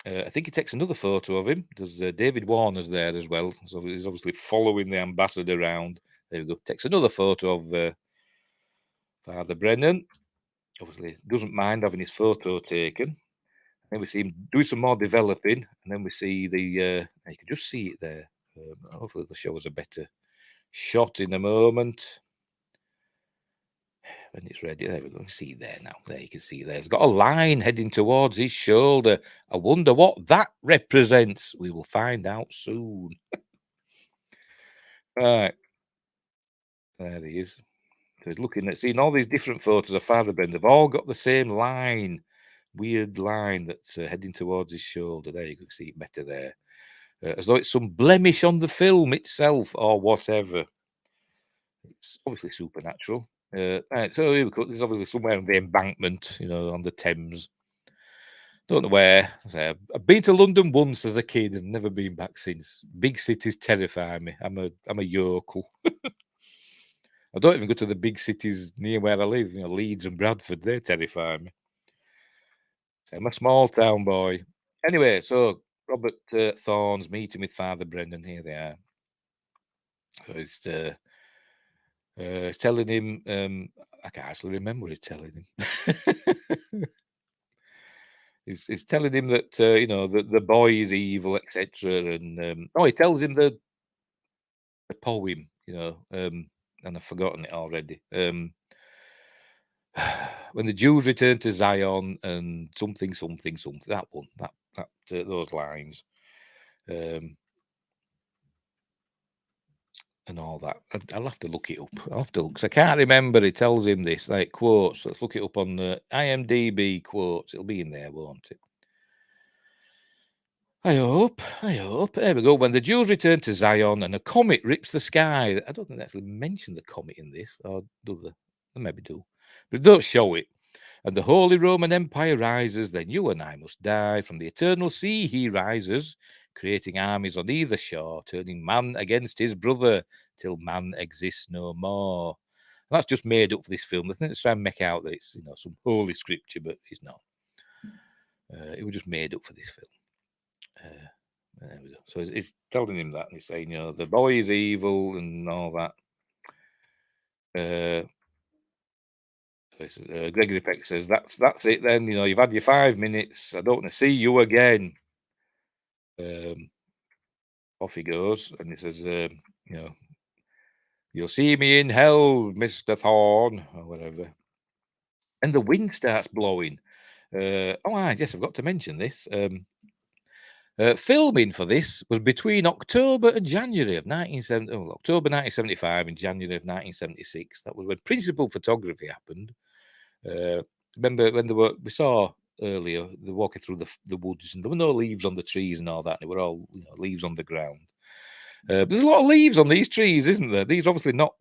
I think he takes another photo of him. There's David Warner's there as well. So he's obviously following the ambassador around. There we go. Takes another photo of Father Brennan. Obviously doesn't mind having his photo taken. Then we see him do some more developing, and then we see the. You can just see it there. Hopefully, they'll show us a better shot in a moment. When it's ready, there we go. See it there now. There you can see there. He's got a line heading towards his shoulder. I wonder what that represents. We will find out soon. Right. There he is. So he's looking at seeing all these different photos of Father Ben. They've all got the same line. Weird line that's heading towards his shoulder. There you can see it better there. As though it's some blemish on the film itself or whatever. It's obviously supernatural. Right, so here we go. There's obviously somewhere on the embankment, you know, on the Thames. Don't know where. I've been to London once as a kid and never been back since. Big cities terrify me. I'm a yokel. I don't even go to the big cities near where I live. You know, Leeds and Bradford. They terrify me. I'm a small town boy. Anyway, so Robert Thorne's meeting with Father Brendan. Here they are. So it's telling him. I can't actually remember what he's telling him. He's telling him that you know the boy is evil, etc. And he tells him the poem. You know, and I've forgotten it already. When the Jews return to Zion and something, that one, that those lines, and all that. I'll have to look it up. I'll have to look because I can't remember. He tells him this, like quotes. Let's look it up on the IMDb quotes. It'll be in there, won't it? I hope. There we go. When the Jews return to Zion and a comet rips the sky. I don't think they actually mention the comet in this, or do they? They maybe do, but they don't show it. And the Holy Roman Empire rises, then you and I must die. From the eternal sea he rises, creating armies on either shore, turning man against his brother, till man exists no more. And that's just made up for this film. I think it's trying to make out that it's, you know, some holy scripture, but it's not. It was just made up for this film. There we go. So he's telling him that, and he's saying, the boy is evil and all that. Gregory Peck says, that's it then. You've had your 5 minutes. I don't want to see you again. Off he goes, and he says, you'll see me in hell, Mr. Thorne, or whatever. And the wind starts blowing. Yes, I've got to mention this. Filming for this was between October and January of 1970. October 1975 and January of 1976. That was when principal photography happened. Remember when we saw earlier, they're walking through the woods, and there were no leaves on the trees and all that. They were all leaves on the ground. There's a lot of leaves on these trees, isn't there? These are obviously not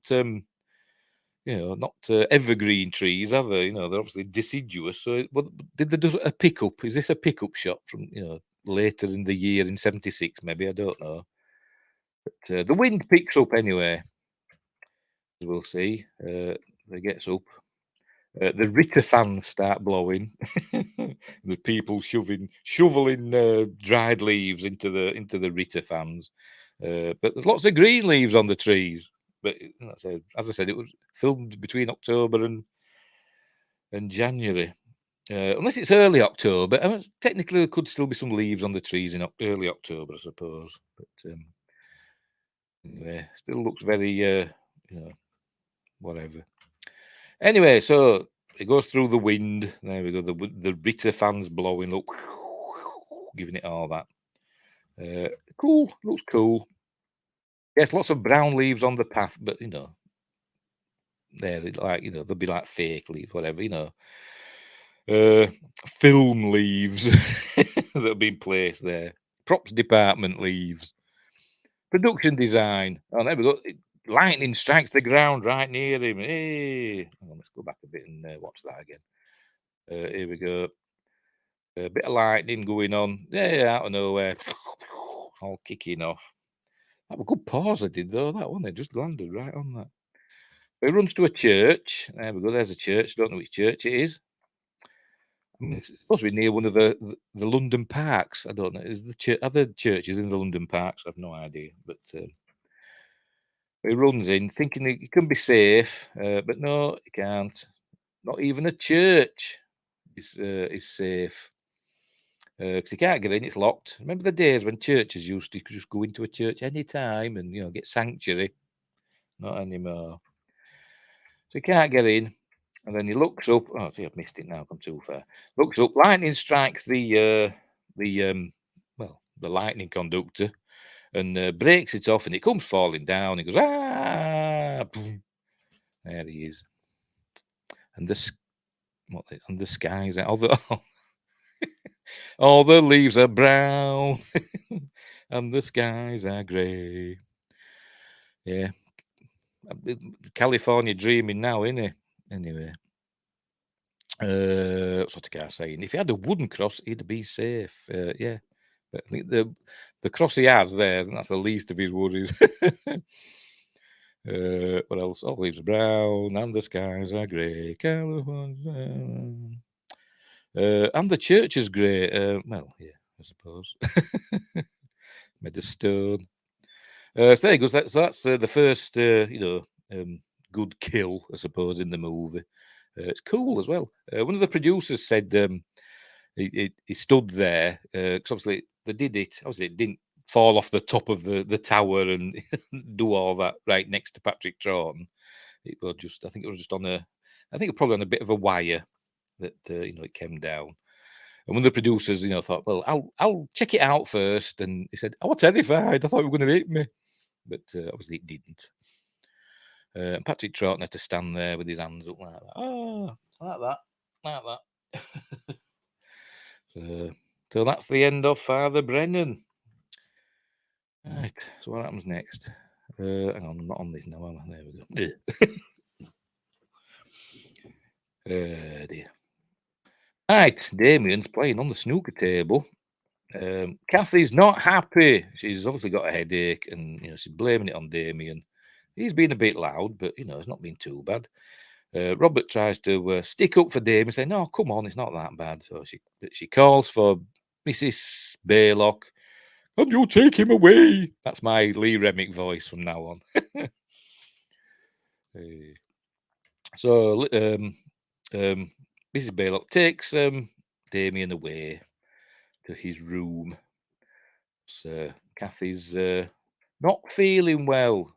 not evergreen trees, are they? They're obviously deciduous. So, did they do a pickup? Is this a pickup shot from later in the year in 76? Maybe, I don't know. But the wind picks up anyway, as we'll see. It gets up. The Ritter fans start blowing. The people shoveling dried leaves into the Ritter fans. But there's lots of green leaves on the trees. But as I said, it was filmed between October and January. Unless it's early October. Technically, there could still be some leaves on the trees in early October, I suppose. But anyway, still looks very, whatever. Anyway, so it goes through the wind. There we go. The Ritter fans blowing, look, giving it all that. Cool, looks cool. Yes, lots of brown leaves on the path, but they're like they'll be like fake leaves, whatever. Film leaves that have been placed there. Props department leaves. Production design. Oh, there we go. Lightning strikes the ground right near him. Hey, let's go back a bit and watch that again. Here we go. A bit of lightning going on. Yeah, out of nowhere. All kicking off. That was a good pause I did, though, that one. They just landed right on that. He runs to a church. There we go. There's a church. Don't know which church it is. It's supposed to be near one of the London parks. I don't know. Is the other churches in the London parks? I've no idea. But he runs in thinking he can be safe, but no, he can't. Not even a church is safe. Because you can't get in, it's locked. Remember the days when churches used to just go into a church any time and get sanctuary? Not anymore. So he can't get in, and then he looks up. Oh, see, I've missed it now. I've gone too far. Looks up. Lightning strikes the lightning conductor, and breaks it off, and it comes falling down. He goes, ah! Boom. There he is, and the skies all all the leaves are brown, and the skies are grey. Yeah, California dreaming now, isn't it? Anyway, that's what the guy's saying. If he had a wooden cross, he'd be safe. Yeah, but I think the cross he has there, that's the least of his worries. What else? All leaves are brown, and the skies are grey. California. And the church is grey. Well, yeah, I suppose. Made of stone. So there he goes. So that's the first, good kill, I suppose, in the movie. It's cool as well. One of the producers said he stood there because obviously they did it. Obviously, it didn't fall off the top of the tower and do all that right next to Patrick Troughton. It was just, I think it was just probably on a bit of a wire that it came down. And one of the producers, thought, well, I'll check it out first. And he said, I was terrified. I thought it was going to hit me. But obviously it didn't. And Patrick Troughton had to stand there with his hands up like that. Oh, like that. So that's the end of Father Brennan. Right, so what happens next? Hang on, I'm not on this now, am I? There we go. Dear. Right, Damien's playing on the snooker table. Kathy's not happy. She's obviously got a headache, and she's blaming it on Damien. He's been a bit loud, but it's not been too bad. Robert tries to stick up for Damien, saying, "No, come on, it's not that bad." So she calls for Mrs. Baylock, and you'll take him away. That's my Lee Remick voice from now on. So Mrs. Baylock takes Damien away to his room. So Kathy's not feeling well,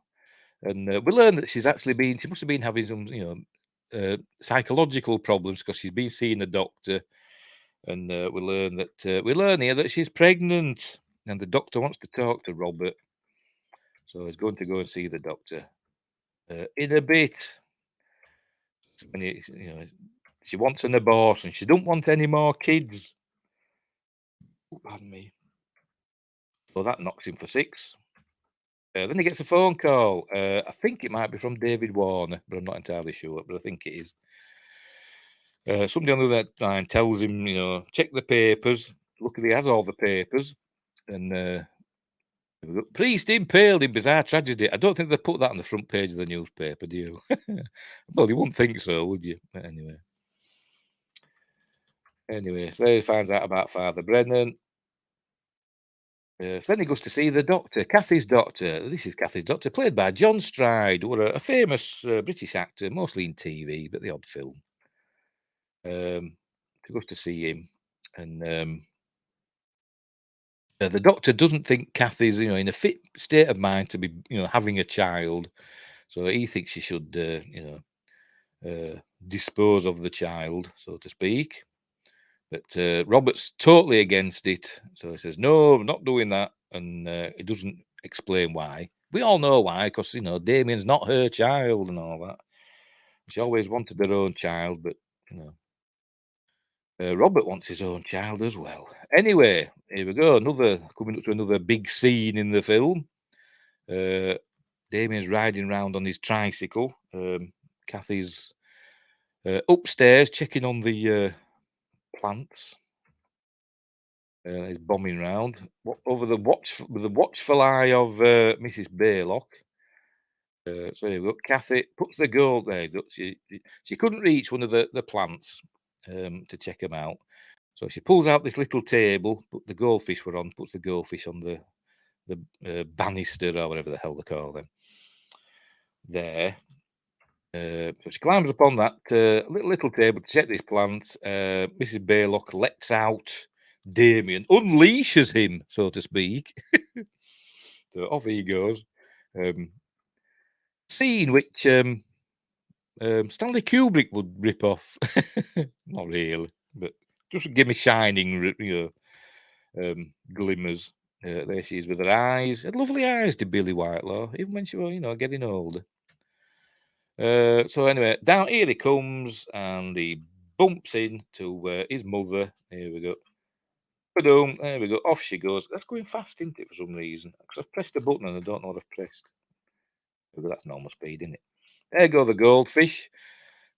and we learn that she must have been having some, psychological problems because she's been seeing a doctor, and we learn here that she's pregnant, and the doctor wants to talk to Robert, so he's going to go and see the doctor in a bit. And she wants an abortion. She don't want any more kids. Pardon me. So that knocks him for 6. Then he gets a phone call. I think it might be from David Warner, but I'm not entirely sure. But I think it is. Somebody on the other line tells him, check the papers. Luckily, he has all the papers. And priest impaled in bizarre tragedy. I don't think they put that on the front page of the newspaper, do you? Well, you wouldn't think so, would you? But anyway, so he finds out about Father Brennan. So then he goes to see the doctor, Kathy's doctor. This is Kathy's doctor, played by John Stride, who a famous British actor, mostly in TV, but the odd film. He goes to see him, and the doctor doesn't think Kathy's, in a fit state of mind to be, having a child. So he thinks she should, dispose of the child, so to speak. But Robert's totally against it. So he says, no, I'm not doing that. And he doesn't explain why. We all know why, because, Damien's not her child and all that. She always wanted her own child, but, Robert wants his own child as well. Anyway, here we go. Coming up to another big scene in the film. Damien's riding around on his tricycle. Kathy's upstairs checking on the plants. He's bombing round over the watchful eye of Mrs. Baylock. So you look, Kathy puts the gold there. She couldn't reach one of the plants to check them out. So she pulls out this little table, the goldfish were on, puts the goldfish on the banister or whatever the hell they call them. There. So she climbs up on that little table to check this plant. Mrs. Baylock lets out Damien, unleashes him, so to speak. So off he goes. Scene which Stanley Kubrick would rip off. Not really, but just give me shining, glimmers. There she is with her eyes. Had lovely eyes to Billy Whitelaw, even when she was, getting older. So anyway, down here he comes and he bumps into his mother. Here we go. Boom, there we go. Off she goes. That's going fast, isn't it, for some reason? Because I've pressed a button and I don't know what I've pressed. That's normal speed, isn't it? There go the goldfish.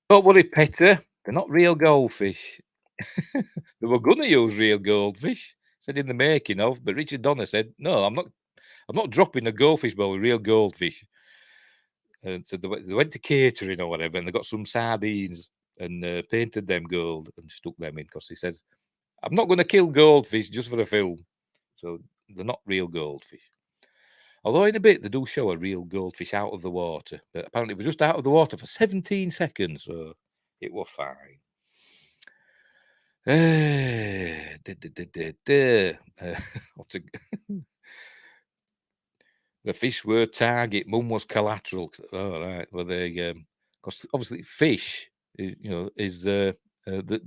Don't worry, Petter. They're not real goldfish. They were going to use real goldfish, said in the making of, but Richard Donner said, no, I'm not dropping a goldfish bowl with real goldfish. And so they went to catering or whatever, and they got some sardines and painted them gold and stuck them in because he says, I'm not going to kill goldfish just for a film. So they're not real goldfish. Although in a bit they do show a real goldfish out of the water, but apparently it was just out of the water for 17 seconds, so it was fine. The fish were target, mum was collateral. All right, well they because obviously fish is the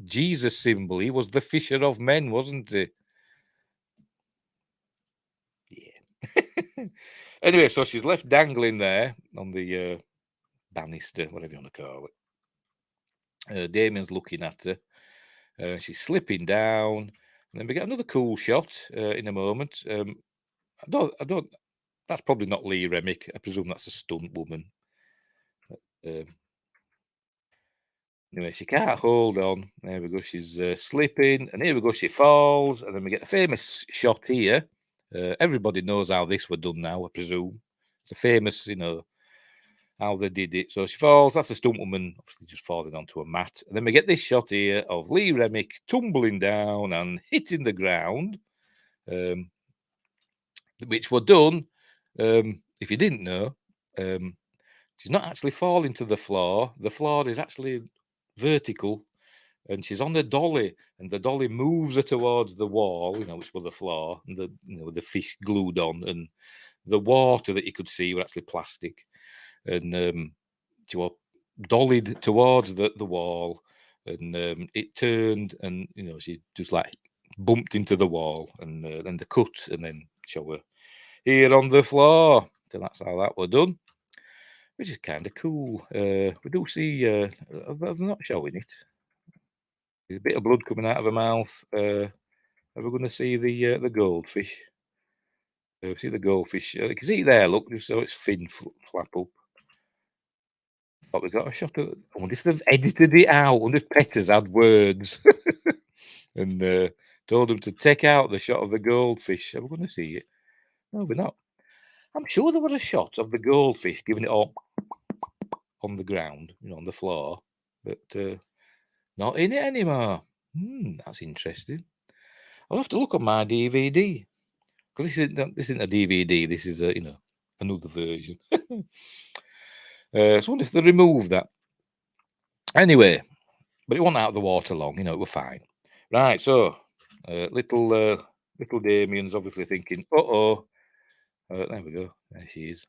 Jesus symbol. He was the fisher of men, wasn't he? Yeah. Anyway, so she's left dangling there on the banister, whatever you want to call it. Damien's looking at her. She's slipping down, and then we get another cool shot in a moment. I don't. That's probably not Lee Remick. I presume that's a stunt woman. Anyway, she can't hold on. There we go. She's slipping, and here we go. She falls, and then we get a famous shot here. Everybody knows how this was done now, I presume. It's a famous, how they did it. So she falls. That's a stunt woman, obviously just falling onto a mat. And then we get this shot here of Lee Remick tumbling down and hitting the ground. which were done. If you didn't know, she's not actually falling to the floor. The floor is actually vertical, and she's on a dolly, and the dolly moves her towards the wall, which was the floor, and the fish glued on, and the water that you could see were actually plastic, and she was dollied towards the wall, and it turned, and she just like bumped into the wall, and then the cut, and then show her here on the floor. So that's how that was done, which is kind of cool. We do see they're not showing it. There's a bit of blood coming out of her mouth. Are we going to see the goldfish? See the goldfish. You can see it there. Look, just so its fin flap up. Thought we got a shot of. I wonder if they've edited it out. I wonder if Petters had words and told them to take out the shot of the goldfish. Are we going to see it? No, we're not. I'm sure there was a shot of the goldfish giving it all on the ground, on the floor, but not in it anymore. That's interesting. I'll have to look on my DVD because this isn't a DVD. This is another version. So I wonder if they removed that. Anyway, but it wasn't out of the water long. It was fine. Right. So little Damien's obviously thinking, there we go. There she is.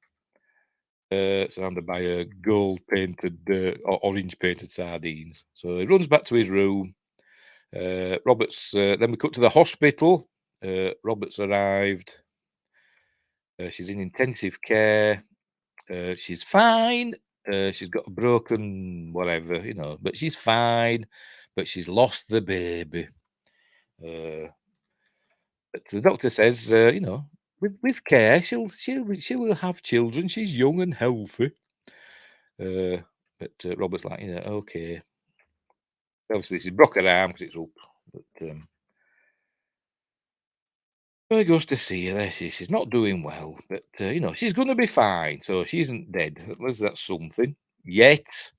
Surrounded by gold painted or orange painted sardines. So he runs back to his room. Robert's. Then we cut to the hospital. Robert's arrived. She's in intensive care. She's fine. She's got a broken whatever, but she's fine. But she's lost the baby. But the doctor says, with care, she will have children. She's young and healthy. But Robert's like, okay. Obviously, she's broke her arm because it's up. But so he goes to see her. There she's not doing well, but she's going to be fine. So she isn't dead. At least that's something. Yet.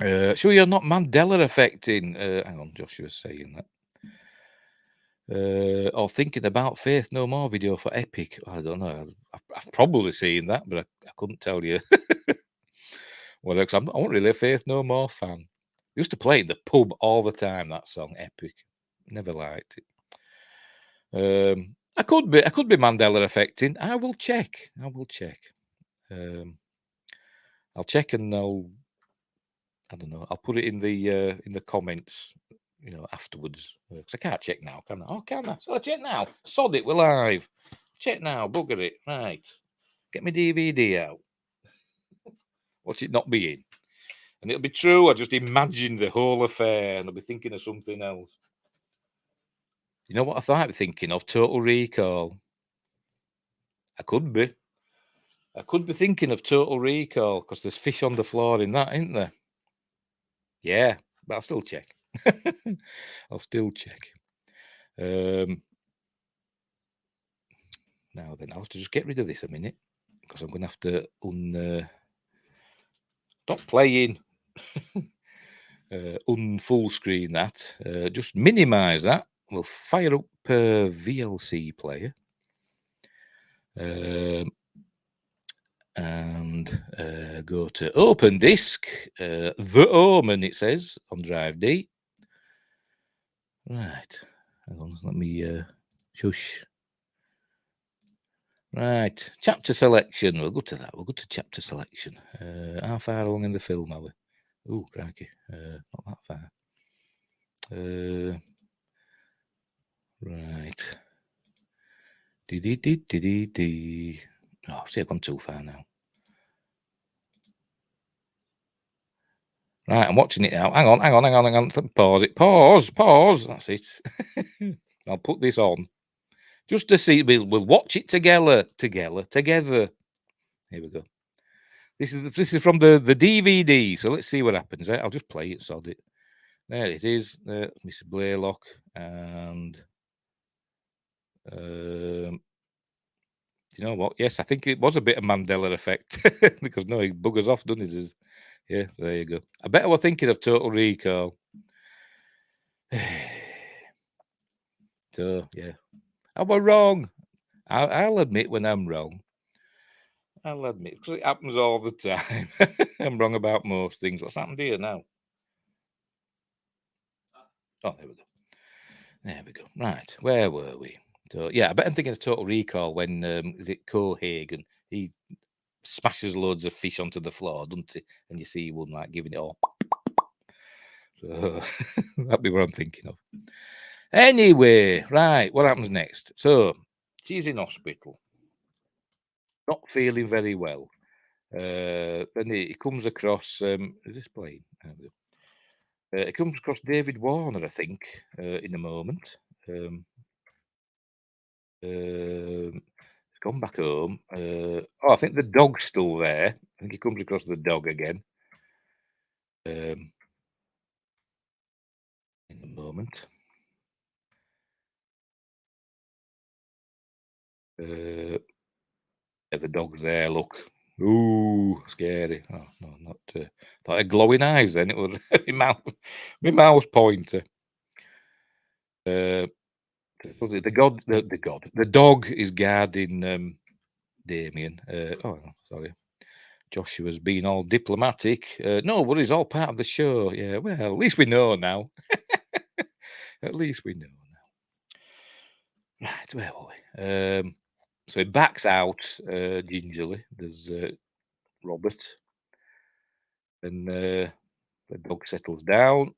Sure, you're not Mandela affecting. Hang on, Joshua's saying that. Or thinking about Faith No More video for Epic. I don't know. I've probably seen that, but I couldn't tell you. Well, I wasn't really a Faith No More fan. Used to play in the pub all the time. That song, Epic. Never liked it. I could be Mandela affecting. I will check. I'll check and I don't know. I'll put it in the comments, afterwards. Because I can't check now, can I? Oh, can I? So I check now. Sod it, we're live. Check now, bugger it. Right. Get my DVD out. Watch it not be in. And it'll be true. I just imagine the whole affair and I'll be thinking of something else. You know what I thought I'd be thinking of? Total Recall. I could be thinking of Total Recall because there's fish on the floor in that, isn't there? Yeah, but I'll still check. I'll still check. Now then, I'll have to just get rid of this a minute because I'm going to have to stop playing. Full screen that. Just minimize that. We'll fire up VLC player. And go to open disk. The Omen, it says on drive D. Right. Hang on, let me shush. Right. Chapter selection. We'll go to that. We'll go to chapter selection. How far along in the film are we? Oh, crikey. Not that far. Right. Oh, see, I've gone too far now. Right, I'm watching it now. Hang on. Pause it. Pause. That's it. I'll put this on just to see. We'll watch it together. Here we go. This is from the DVD. So let's see what happens. I'll just play it. Sod it. There it is. Mr. Blaylock and you know what? Yes, I think it was a bit of Mandela effect because no, he buggers off, doesn't he? Yeah, there you go. I bet we're thinking of Total Recall. So yeah, I was wrong. I'll admit when I'm wrong. I'll admit, because it happens all the time. I'm wrong about most things. What's happened here now? Oh, there we go. There we go. Right, where were we? So, yeah, I bet I'm thinking of Total Recall when, is it Cohagen? He smashes loads of fish onto the floor, doesn't he? And you see one like giving it all. So, that'd be what I'm thinking of. Anyway, right, what happens next? So, she's in hospital, not feeling very well. Then he comes across, is this playing? It comes across David Warner, I think, in a moment. He's gone back home. I think the dog's still there. I think he comes across the dog again. In a moment. Yeah, the dog's there. Look. Ooh, scary. Oh no, not like glowing eyes. Then it was my mouse pointer. The dog is guarding Damien. Oh, sorry. Joshua's been all diplomatic. No worries, all part of the show. Yeah, well, at least we know now. At least we know now. Right, where were we? So he backs out gingerly. There's Robert. And the dog settles down.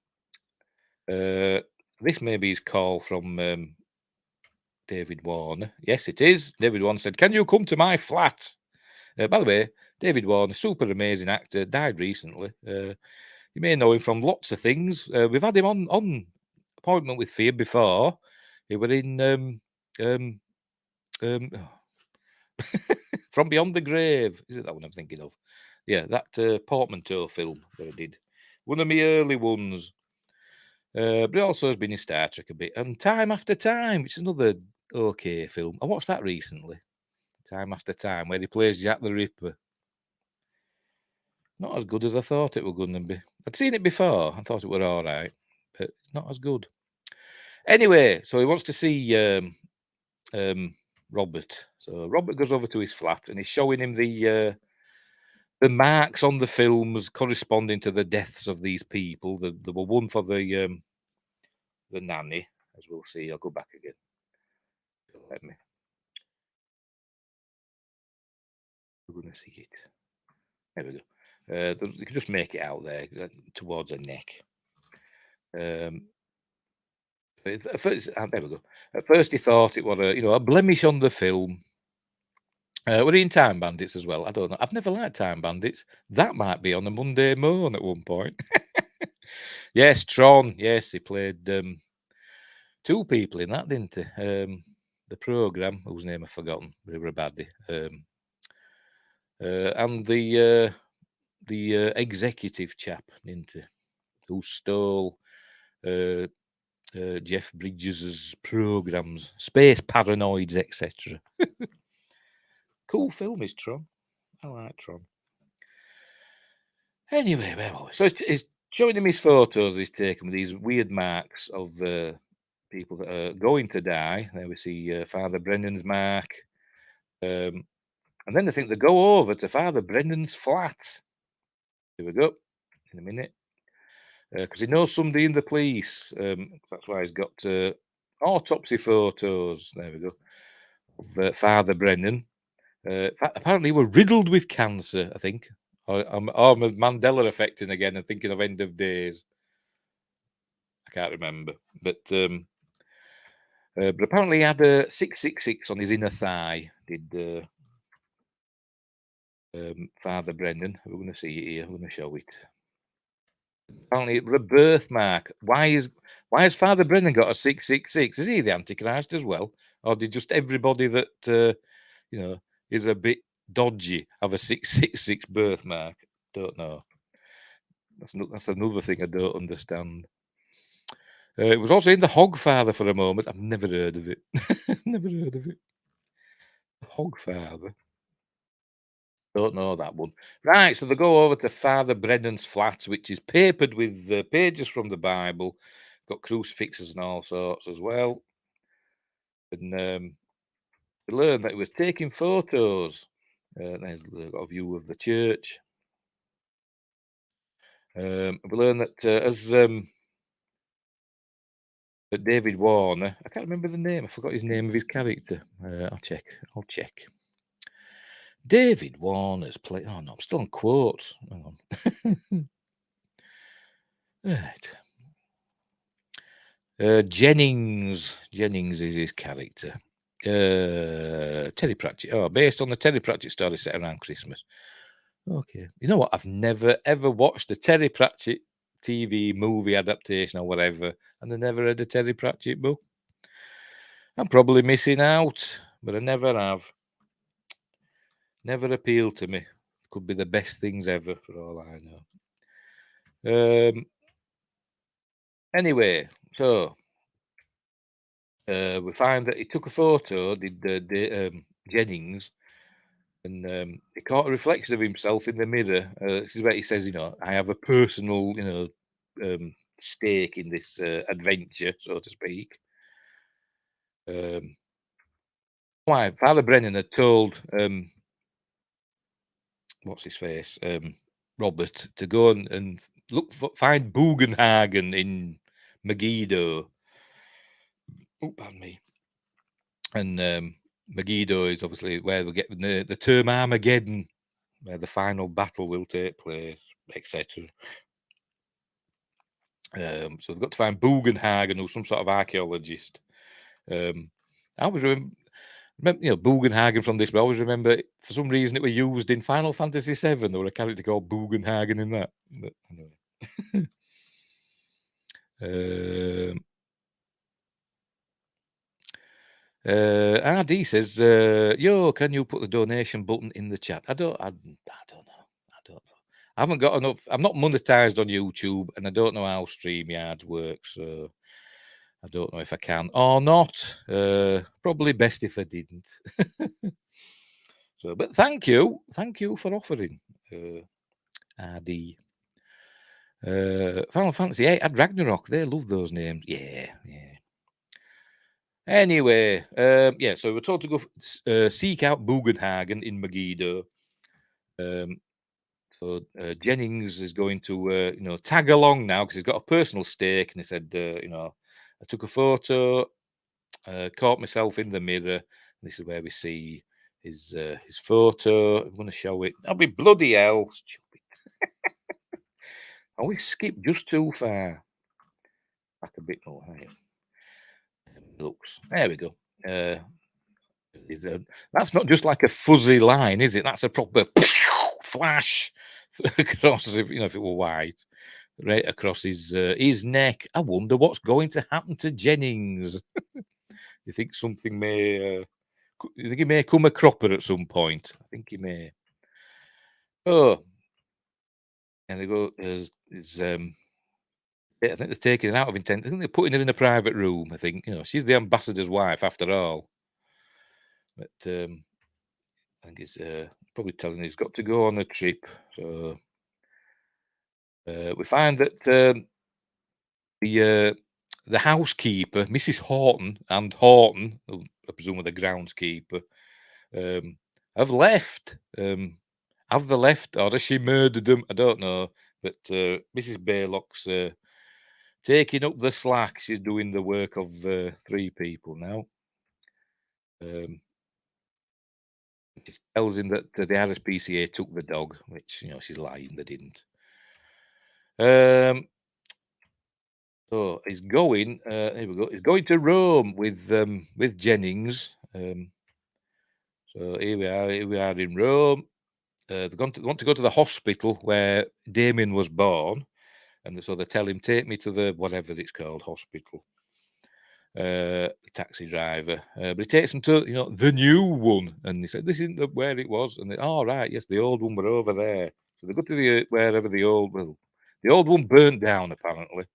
This may be his call from David Warner. Yes, it is. David Warner said, "Can you come to my flat?" By the way, David Warner, super amazing actor, died recently. You may know him from lots of things. We've had him on Appointment with Fear before. He were in From Beyond the Grave. Is it that one I'm thinking of? Yeah, that portmanteau film that I did. One of my early ones. But he also has been in Star Trek a bit. And Time After Time, which is another okay film. I watched that recently. Time After Time, where he plays Jack the Ripper. Not as good as I thought it was going to be. I'd seen it before. I thought it were all right, but not as good. Anyway, so he wants to see Robert. So Robert goes over to his flat and he's showing him the marks on the films corresponding to the deaths of these people. There were one for the nanny, as we'll see. I'll go back again. Let me. We're going to see it. There we go. You can just make it out there towards her neck. At first, there we go. At first, he thought it was a blemish on the film. Were he in Time Bandits as well? I don't know. I've never liked Time Bandits. That might be on a Monday Moan at one point. Yes, Tron. Yes, he played two people in that, didn't he? The program, whose name I've forgotten, they were a baddie. And the executive chap, didn't he? Who stole Jeff Bridges' programs, Space Paranoids, etc. Cool film is Tron. I like Tron. Anyway, where are we? So it's showing him his photos he's taken with these weird marks of people that are going to die. There we see Father Brennan's mark. And then I think they go over to Father Brennan's flat. Here we go. In a minute. Because he knows somebody in the police. That's why he's got autopsy photos. There we go. Of Father Brennan. Apparently, he were riddled with cancer, I think. I'm Mandela affecting again and thinking of End of Days. I can't remember. But apparently, he had a 666 on his inner thigh. Did Father Brennan. We're going to see it here. We're going to show it. Apparently, it was a birthmark. Why has Father Brennan got a 666? Is he the Antichrist as well, or did just everybody that is a bit dodgy have a 666 birthmark? Don't know. That's another thing I don't understand. It was also in The Hogfather for a moment. I've never heard of it. Never heard of it. Hogfather. Don't know that one. Right, so they go over to Father Brennan's flat, which is papered with pages from the Bible. Got crucifixes and all sorts as well. And We learned that he was taking photos. There's a view of the church. We learned that as David Warner, I can't remember the name. I forgot his name of his character. I'll check. David Warner's play. Oh no, I'm still on quotes. Hang on. Right. Jennings is his character. Terry Pratchett. Oh, based on the Terry Pratchett story set around Christmas. Okay. You know what? I've never ever watched a Terry Pratchett TV movie adaptation or whatever, and I never read a Terry Pratchett book. I'm probably missing out, but I never have. Never appealed to me. Could be the best things ever, for all I know. Anyway, so we find that he took a photo, Jennings, and he caught a reflection of himself in the mirror. This is where he says, I have a personal, stake in this adventure, so to speak. Why Father Brennan had told what's his face, Robert, to go and find Bugenhagen in Megiddo. Oh, pardon me. And Megiddo is obviously where we get the term Armageddon, where the final battle will take place, etc. So they've got to find Bugenhagen, who's some sort of archaeologist. I always remember, Bugenhagen from this, but I always remember for some reason it was used in Final Fantasy VII. There was a character called Bugenhagen in that. But anyway. RD says, "Yo, can you put the donation button in the chat?" I don't know. I haven't got enough. I'm not monetized on YouTube, and I don't know how StreamYard works. So I don't know if I can or not. Probably best if I didn't. So, but thank you for offering, RD. Final Fantasy VIII and Ragnarok. They love those names. Yeah. Anyway, so we're told to go seek out Bugenhagen in Megiddo. So Jennings is going to, tag along now because he's got a personal stake. And he said, I took a photo, caught myself in the mirror. This is where we see his photo. I'm going to show it. I'll be bloody hell, stupid. I always skip just too far. Back a bit more. Looks. There we go. That's not just like a fuzzy line, is it? That's a proper flash across, if it were white, right across his neck. I wonder what's going to happen to Jennings. You think something may? You think he may come a cropper at some point? I think he may. Oh, and they go. I think they're taking it out of intent. I think they're putting her in a private room. I think she's the ambassador's wife after all. But I think he's probably telling her he's got to go on a trip. So we find that the housekeeper, Mrs. Horton, and Horton, I presume the groundskeeper, have left. Have they left, or has she murdered them? I don't know. But Mrs. Baylock's taking up the slack. She's doing the work of 3 people now. She tells him that the RSPCA took the dog, which she's lying. They didn't. So he's going. Here we go. He's going to Rome with Jennings. So here we are. Here we are in Rome. They want to go to the hospital where Damien was born, and so they tell him, "Take me to the whatever it's called hospital." The taxi driver, but he takes them to the new one, and he said, "This isn't where it was." And they, right, yes, the old one were over there. So they go to the wherever the old one burnt down apparently.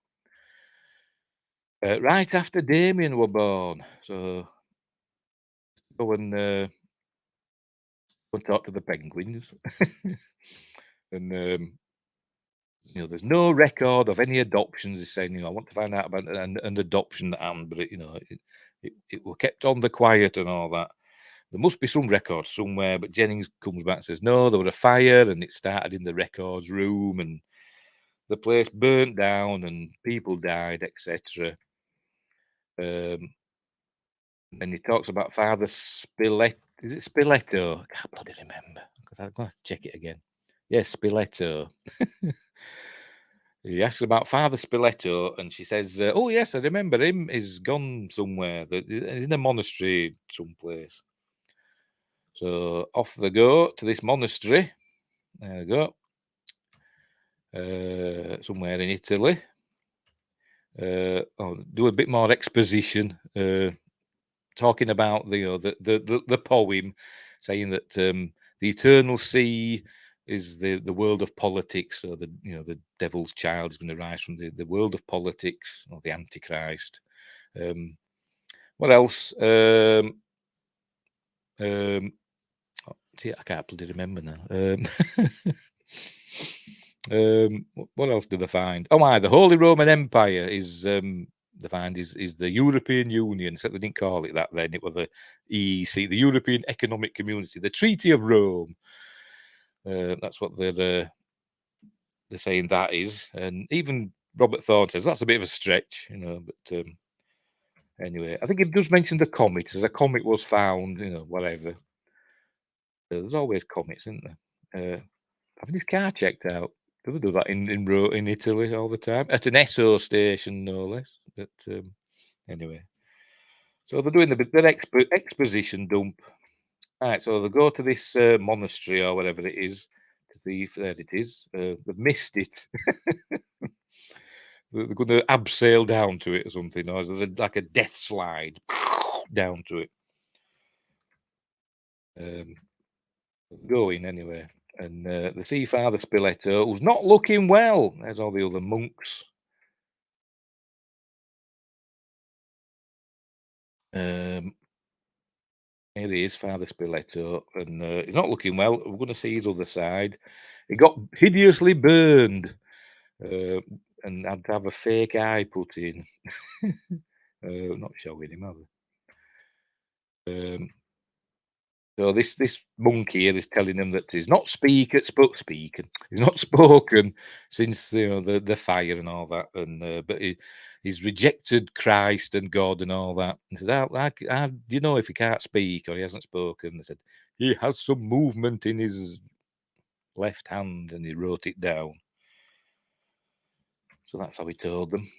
Right after Damien were born, so go and talk to the penguins, and there's no record of any adoptions. He's saying, I want to find out about an adoption that happened, but it was kept on the quiet and all that. there must be some records somewhere, but Jennings comes back and says, no, there was a fire and it started in the records room and the place burnt down and people died, etc. Then he talks about Father Spiletto. Is it Spiletto? I can't bloody remember. I'm going to check it again. Yes, Spiletto. He asks about Father Spiletto, and she says, oh, yes, I remember him. He's gone somewhere. He's in a monastery someplace. So off they go to this monastery. There we go. Somewhere in Italy. Do a bit more exposition. Talking about the poem, saying that the eternal sea is the world of politics, or the devil's child is going to rise from the world of politics, or the Antichrist. What else? See, I can't bloody remember now. What else did I find? Oh, the Holy Roman Empire is they find is the European Union. Except they didn't call it that then. It was the EEC, the European Economic Community, the Treaty of Rome. That's what they're saying that is. And even Robert Thorne says that's a bit of a stretch, But anyway, I think it does mention the comets. As a comet was found, whatever. There's always comets, isn't there? Having his car checked out. Do they do that in Italy all the time? At an Esso station, no less. But anyway, so they're doing their exposition dump. All right, so they go to this monastery or whatever it is to see if there it is. They've missed it. They're going to abseil down to it or something, or is there like a death slide down to it? Going anyway. And they see Father Spiletto, who's not looking well. There's all the other monks. Here he is, Father Spiletto, and he's not looking well. We're going to see his other side. He got hideously burned and had to have a fake eye put in. Not showing him, have they? So this monk here is telling him that he's not speaking. He's not spoken since the fire and all that, and but he's rejected Christ and God and all that. And said, how do you know if he can't speak or he hasn't spoken? They said he has some movement in his left hand, and he wrote it down. So that's how he told them.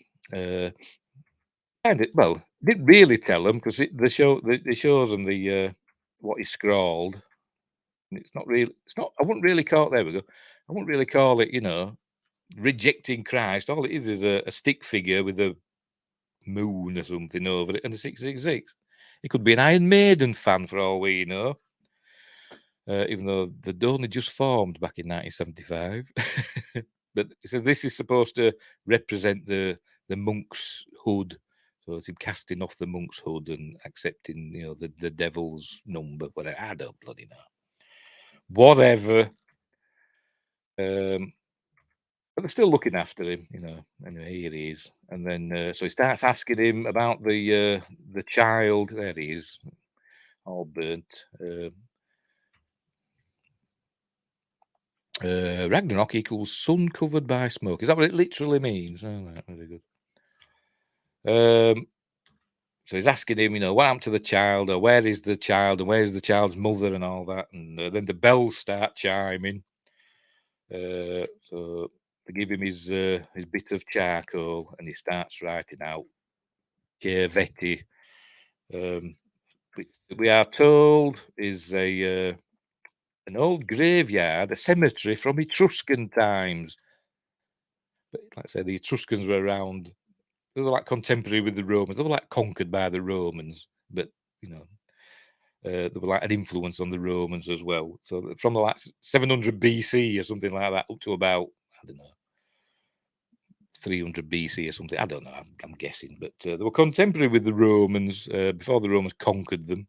Well, didn't really tell them because it shows them what he scrawled. It's not really. It's not. I wouldn't really call it. There we go. I wouldn't really call it. Rejecting Christ. All it is a stick figure with a moon or something over it and a 666. It could be an Iron Maiden fan for all we know. Even though they'd only just formed back in 1975. But it says this is supposed to represent the monk's hood. So it's him casting off the monk's hood and accepting, the devil's number. Whatever. I don't bloody know. Whatever. But they're still looking after him, Anyway, here he is, and then so he starts asking him about the child. There he is, all burnt. Ragnarok equals sun covered by smoke. Is that what it literally means? Oh, right, very good. So he's asking him, what happened to the child, or where is the child, and where is the child's mother, and all that. And then the bells start chiming. So they give him his bit of charcoal, and he starts writing out Chiavetti, which we are told is an old graveyard, a cemetery from Etruscan times. But like I say, the Etruscans were around. They were like contemporary with the Romans. They were like conquered by the Romans, but they were like an influence on the Romans as well. So from the 700 BC or something like that up to about, I don't know, 300 BC or something. I don't know. I'm guessing, but they were contemporary with the Romans before the Romans conquered them.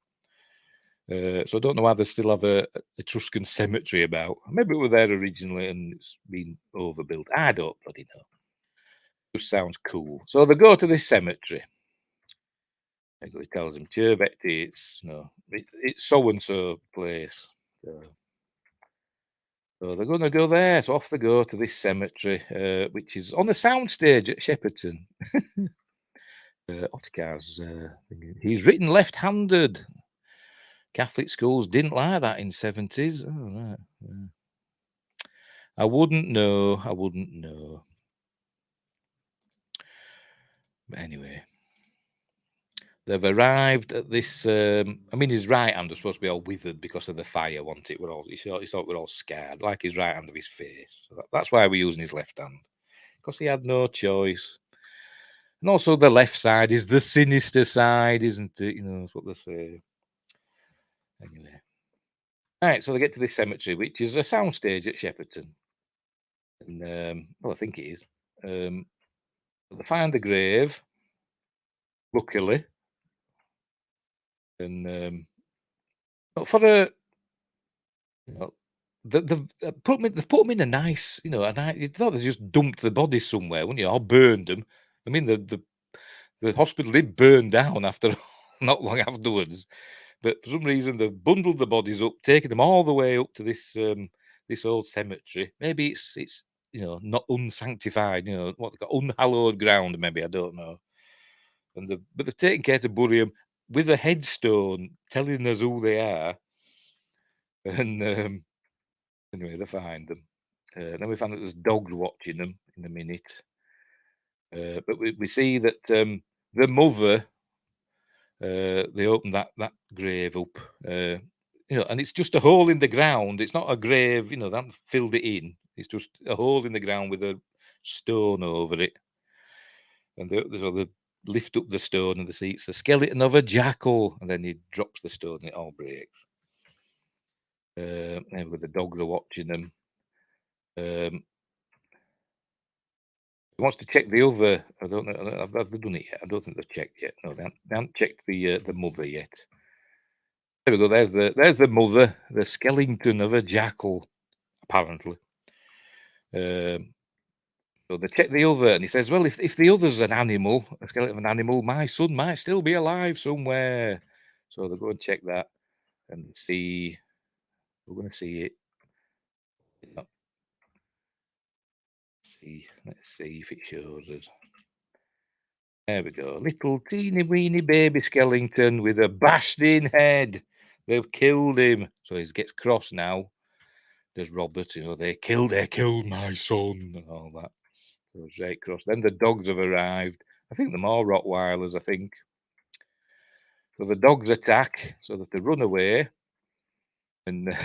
So I don't know why they still have a Etruscan cemetery about. Maybe it were there originally and it's been overbuilt. I don't bloody know. It just sounds cool. So they go to this cemetery. He tells him, Cervetti, it's so and so place. So they're going to go there. So off they go to this cemetery, which is on a soundstage at Shepperton. Otkar's he's written left-handed. Catholic schools didn't like that in 70s. Oh, right. Yeah. I wouldn't know. But anyway, they've arrived at this. I mean, his right hand was supposed to be all withered because of the fire. Wasn't it? He thought we're all scarred, like his right hand of his face. So that's why we're using his left hand, because he had no choice. And also, the left side is the sinister side, isn't it? That's what they say. Anyway. All right, so they get to this cemetery, which is a soundstage at Shepperton. And, well, I think it is. They find the grave, luckily. And for a, they've put them in a nice, you thought they just dumped the bodies somewhere, wouldn't you? Or burned them. I mean, the hospital did burn down after not long afterwards. But for some reason, they've bundled the bodies up, taken them all the way up to this this old cemetery. Maybe it's not unsanctified, what they call unhallowed ground. Maybe, I don't know. But they've taken care to bury them with a headstone telling us who they are. And anyway, they find them. Then we find that there's dogs watching them in a minute. But we see that the mother. They opened that grave up, and it's just a hole in the ground. It's not a grave, they haven't filled it in. It's just a hole in the ground with a stone over it. And they lift up the stone and they see it's the skeleton of a jackal. And then he drops the stone and it all breaks. And with the dogs are watching them. He wants to check the other. I don't know. Have they done it yet? I don't think they've checked yet. No, they haven't checked the mother yet. There we go. There's the mother, the skeleton of a jackal, apparently. So they check the other, and he says, "Well, if the other's an animal, a skeleton of an animal, my son might still be alive somewhere." So they go and check that, and see. We're going to see it. Let's see if it shows us. There we go. Little teeny weeny baby skeleton with a bashed in head. They've killed him. So he gets cross now. There's Robert, they killed my son and all that. So it's right cross. Then the dogs have arrived. I think they're more Rottweilers, I think. So the dogs attack so that they run away. And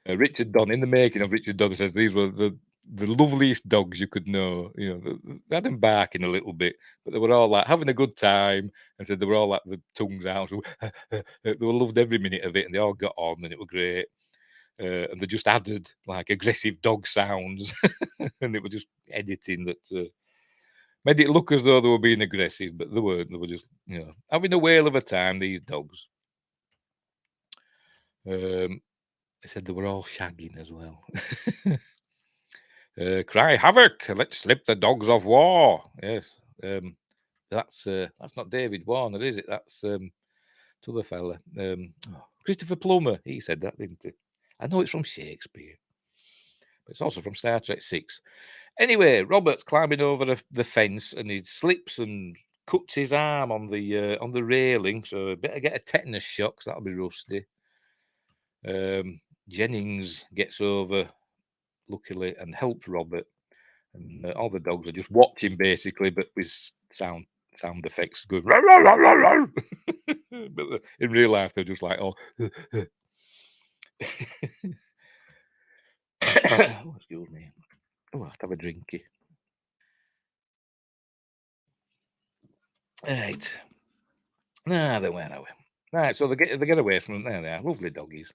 Richard Donner, in the making of Richard Donner, says these were the loveliest dogs you could know. They had them barking a little bit, but they were all like having a good time, and said they were all like the tongues out. They were loved every minute of it, and they all got on, and it was great. And they just added like aggressive dog sounds, and they were just editing that made it look as though they were being aggressive, but they weren't. They were just having a whale of a time. These dogs. They said they were all shagging as well. Cry havoc! Let's slip the dogs of war. Yes, that's not David Warner, is it? That's t'other fella, Christopher Plummer. He said that, didn't he? I know it's from Shakespeare, but it's also from Star Trek 6. Anyway, Robert's climbing over the fence and he slips and cuts his arm on the railing, so better get a tetanus shot because that'll be rusty. Jennings gets over, luckily, and helps Robert. And all the dogs are just watching, basically, but with sound effects going. Rawr, rawr, rawr, rawr. But in real life, they're just like, oh, excuse me. Oh, I have to have a drinky. Right. Then where are we? Right, so they get away from them. There they are, lovely doggies.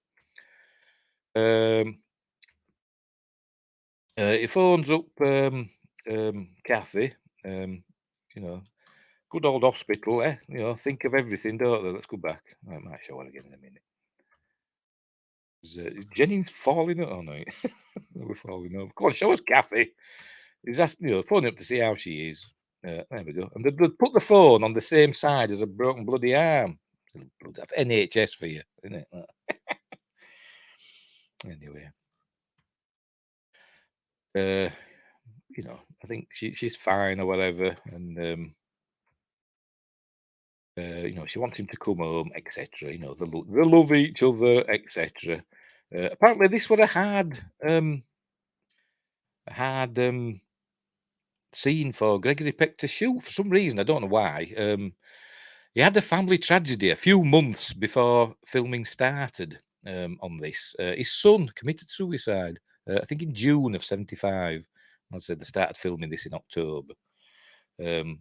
He phones up Kathy. Good old hospital, eh? Think of everything, don't they? Let's go back. I might show her again in a minute. Is Jennings falling? Oh no, we're falling over. Come on, show us Kathy. He's asking, phoning up to see how she is. There we go. And they put the phone on the same side as a broken bloody arm. That's NHS for you, isn't it? Anyway, you know, I think she's fine or whatever, and you know, she wants him to come home, etc. You know, they love each other, etc. Apparently, this was a hard scene for Gregory Peck to shoot for some reason. I don't know why. He had a family tragedy a few months before filming started on this. His son committed suicide, I think in June of 75. I said they started filming this in October. And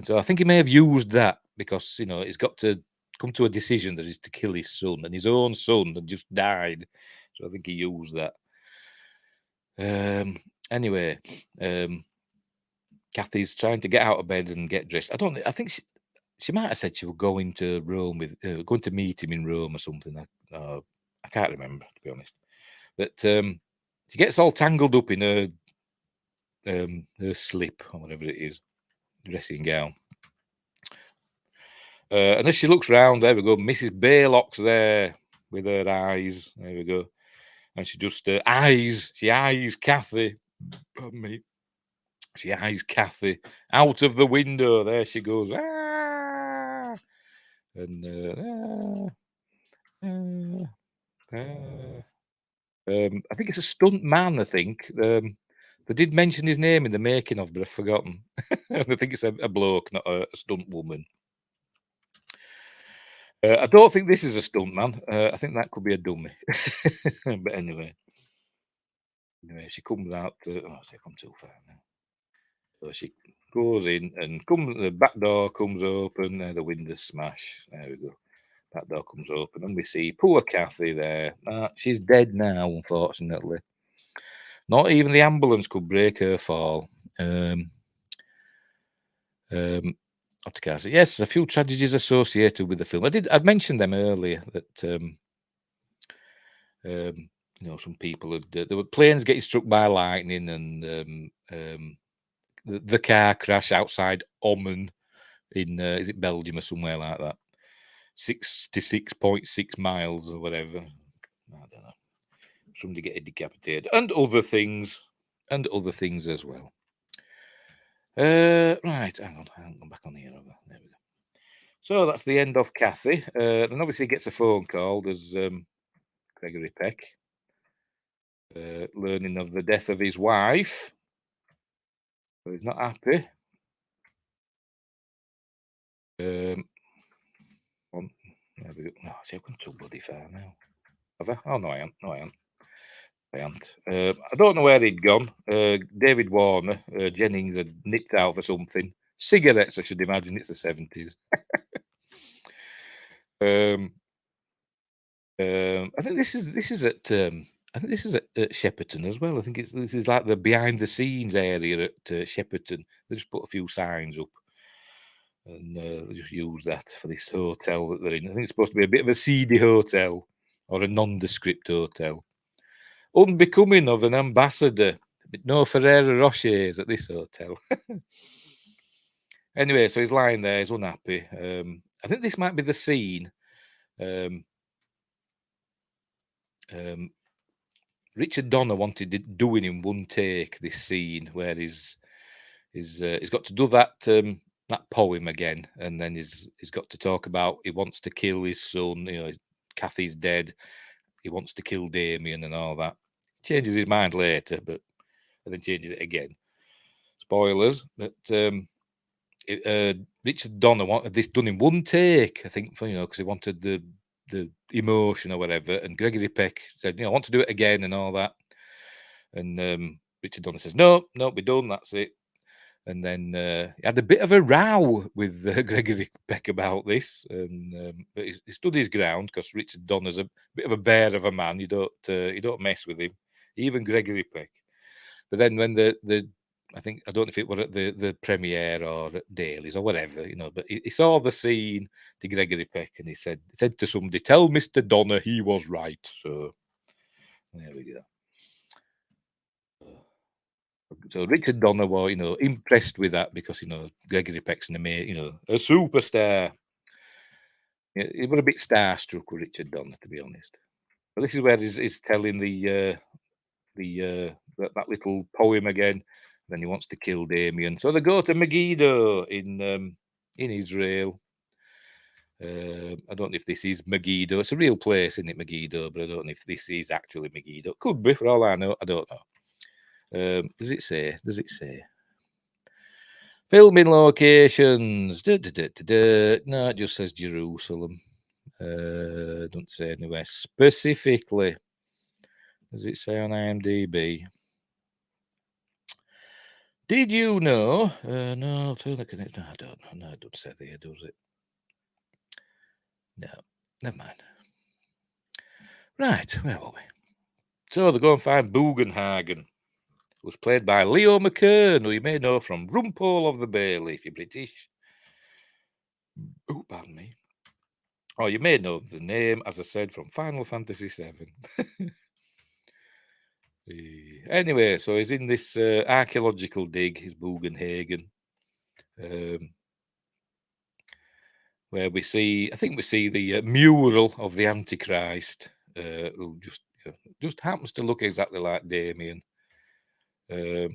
so I think he may have used that because, you know, he's got to come to a decision that is to kill his son, and his own son had just died. So I think he used that. Anyway, Kathy's trying to get out of bed and get dressed. I think she might have said she was going to Rome going to meet him in Rome or something. I can't remember, to be honest. But she gets all tangled up in her slip or whatever it is, dressing gown. And as she looks round, there we go, Mrs. Baylock's there with her eyes. There we go. And she just she eyes Kathy. Pardon me. She eyes Kathy out of the window. There she goes. Ah! And I think it's a stunt man, I think. They did mention his name in the making of, but I've forgotten. I think it's a bloke, not a stunt woman. I don't think this is a stunt man. I think that could be a dummy. But anyway, she comes out. I've come too far now. So she goes in and the back door comes open. The windows smash. There we go. Back door comes open, and we see poor Kathy there. She's dead now, unfortunately. Not even the ambulance could break her fall. Yes, a few tragedies associated with the film. I'd mentioned them earlier that you know, some people there were planes getting struck by lightning, and the car crash outside Omen in is it Belgium or somewhere like that, 66.6 miles or whatever. I don't know. Somebody getting decapitated and other things as well. Right, hang on, I'm back on here. There we go. So that's the end of Kathy. Then obviously gets a phone call. There's Gregory Peck learning of the death of his wife. So he's not happy. There we go. No, see, I've gone too bloody far now. Have I? Oh no, I haven't. I don't know where he'd gone. David Warner, Jennings had nipped out for something. Cigarettes, I should imagine. It's the 70s. I think this is at Shepperton as well. I think this is like the behind the scenes area at Shepperton. They just put a few signs up, and they just use that for this hotel that they're in. I think it's supposed to be a bit of a seedy hotel or a nondescript hotel, unbecoming of an ambassador. But no Ferrero Rochers at this hotel. Anyway, so he's lying there. He's unhappy. I think this might be the scene. Richard Donner wanted it doing in one take. This scene where he's got to do that that poem again, and then he's got to talk about he wants to kill his son. You know, Kathy's dead. He wants to kill Damien and all that. Changes his mind later, and then changes it again. Spoilers. But Richard Donner wanted this done in one take. I think because he wanted the emotion or whatever. And Gregory Peck said, I want to do it again and all that. And Richard Donner says, no, we're done. That's it. And then he had a bit of a row with Gregory Peck about this, but he stood his ground because Richard Donner's a bit of a bear of a man. You don't mess with him, even Gregory Peck. But then when I don't know if it were at the premiere or at Daly's or whatever, but he saw the scene to Gregory Peck and he said to somebody, "Tell Mr. Donner he was right." So there we go. So Richard Donner was, impressed with that because, Gregory Peck's a superstar. He was a bit starstruck with Richard Donner, to be honest. But this is where he's telling that little poem again. Then he wants to kill Damien. So they go to Megiddo in Israel. I don't know if this is Megiddo. It's a real place, isn't it, Megiddo? But I don't know if this is actually Megiddo. Could be, for all I know. I don't know. Does it say? Filming locations. No, it just says Jerusalem. Don't say anywhere specifically. Does it say on IMDb? Did you know? No, turn the connect. No, I don't know. No, it doesn't say there, does it? No, never mind. Right, where were we? So they go and find Bugenhagen, who's played by Leo McKern, who you may know from Rumpole of the Bailey, if you're British. Oh, pardon me. Oh, you may know the name, as I said, from Final Fantasy VII. Anyway, so he's in this archaeological dig, his Bugenhagen, where we see the mural of the Antichrist, who just happens to look exactly like Damien. But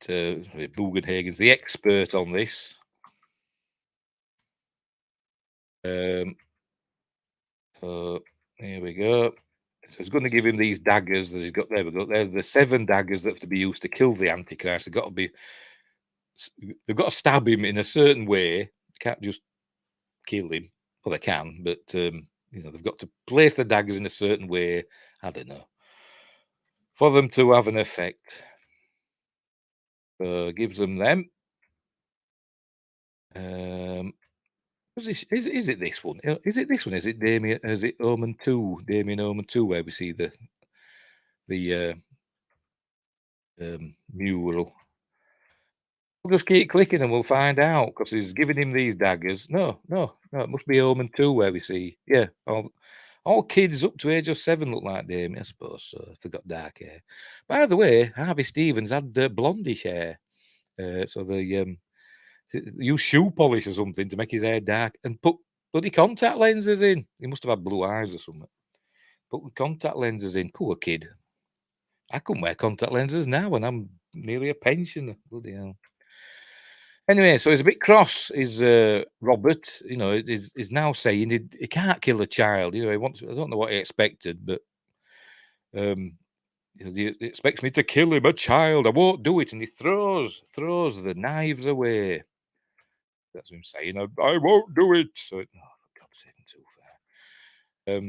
Bugenhagen's the expert on this. So here we go. So he's going to give him these daggers that he's got. There we go. There's the 7 daggers that have to be used to kill the Antichrist. They've got to stab him in a certain way. You can't just kill him. Well, they can, but they've got to place the daggers in a certain way. I don't know, for them to have an effect. So gives them them. Is it this one? Is it this one? Is it Damien? Is it Omen 2? Damien Omen 2, where we see the mural. We'll just keep clicking and we'll find out, because he's giving him these daggers. No, it must be Omen 2 where we see. Yeah, all kids up to age of 7 look like Damien, I suppose, so if they've got dark hair. By the way, Harvey Stevens had blondish hair. So they use shoe polish or something to make his hair dark and put bloody contact lenses in. He must have had blue eyes or something. Put contact lenses in. Poor kid. I couldn't wear contact lenses now and I'm nearly a pensioner. Bloody hell. Anyway, so he's a bit cross. Is Robert, is now saying he can't kill a child. He wants. I don't know what he expected, but he expects me to kill him, a child. I won't do it, and he throws the knives away. That's what I'm saying. I won't do it. So, for God's sake, too far.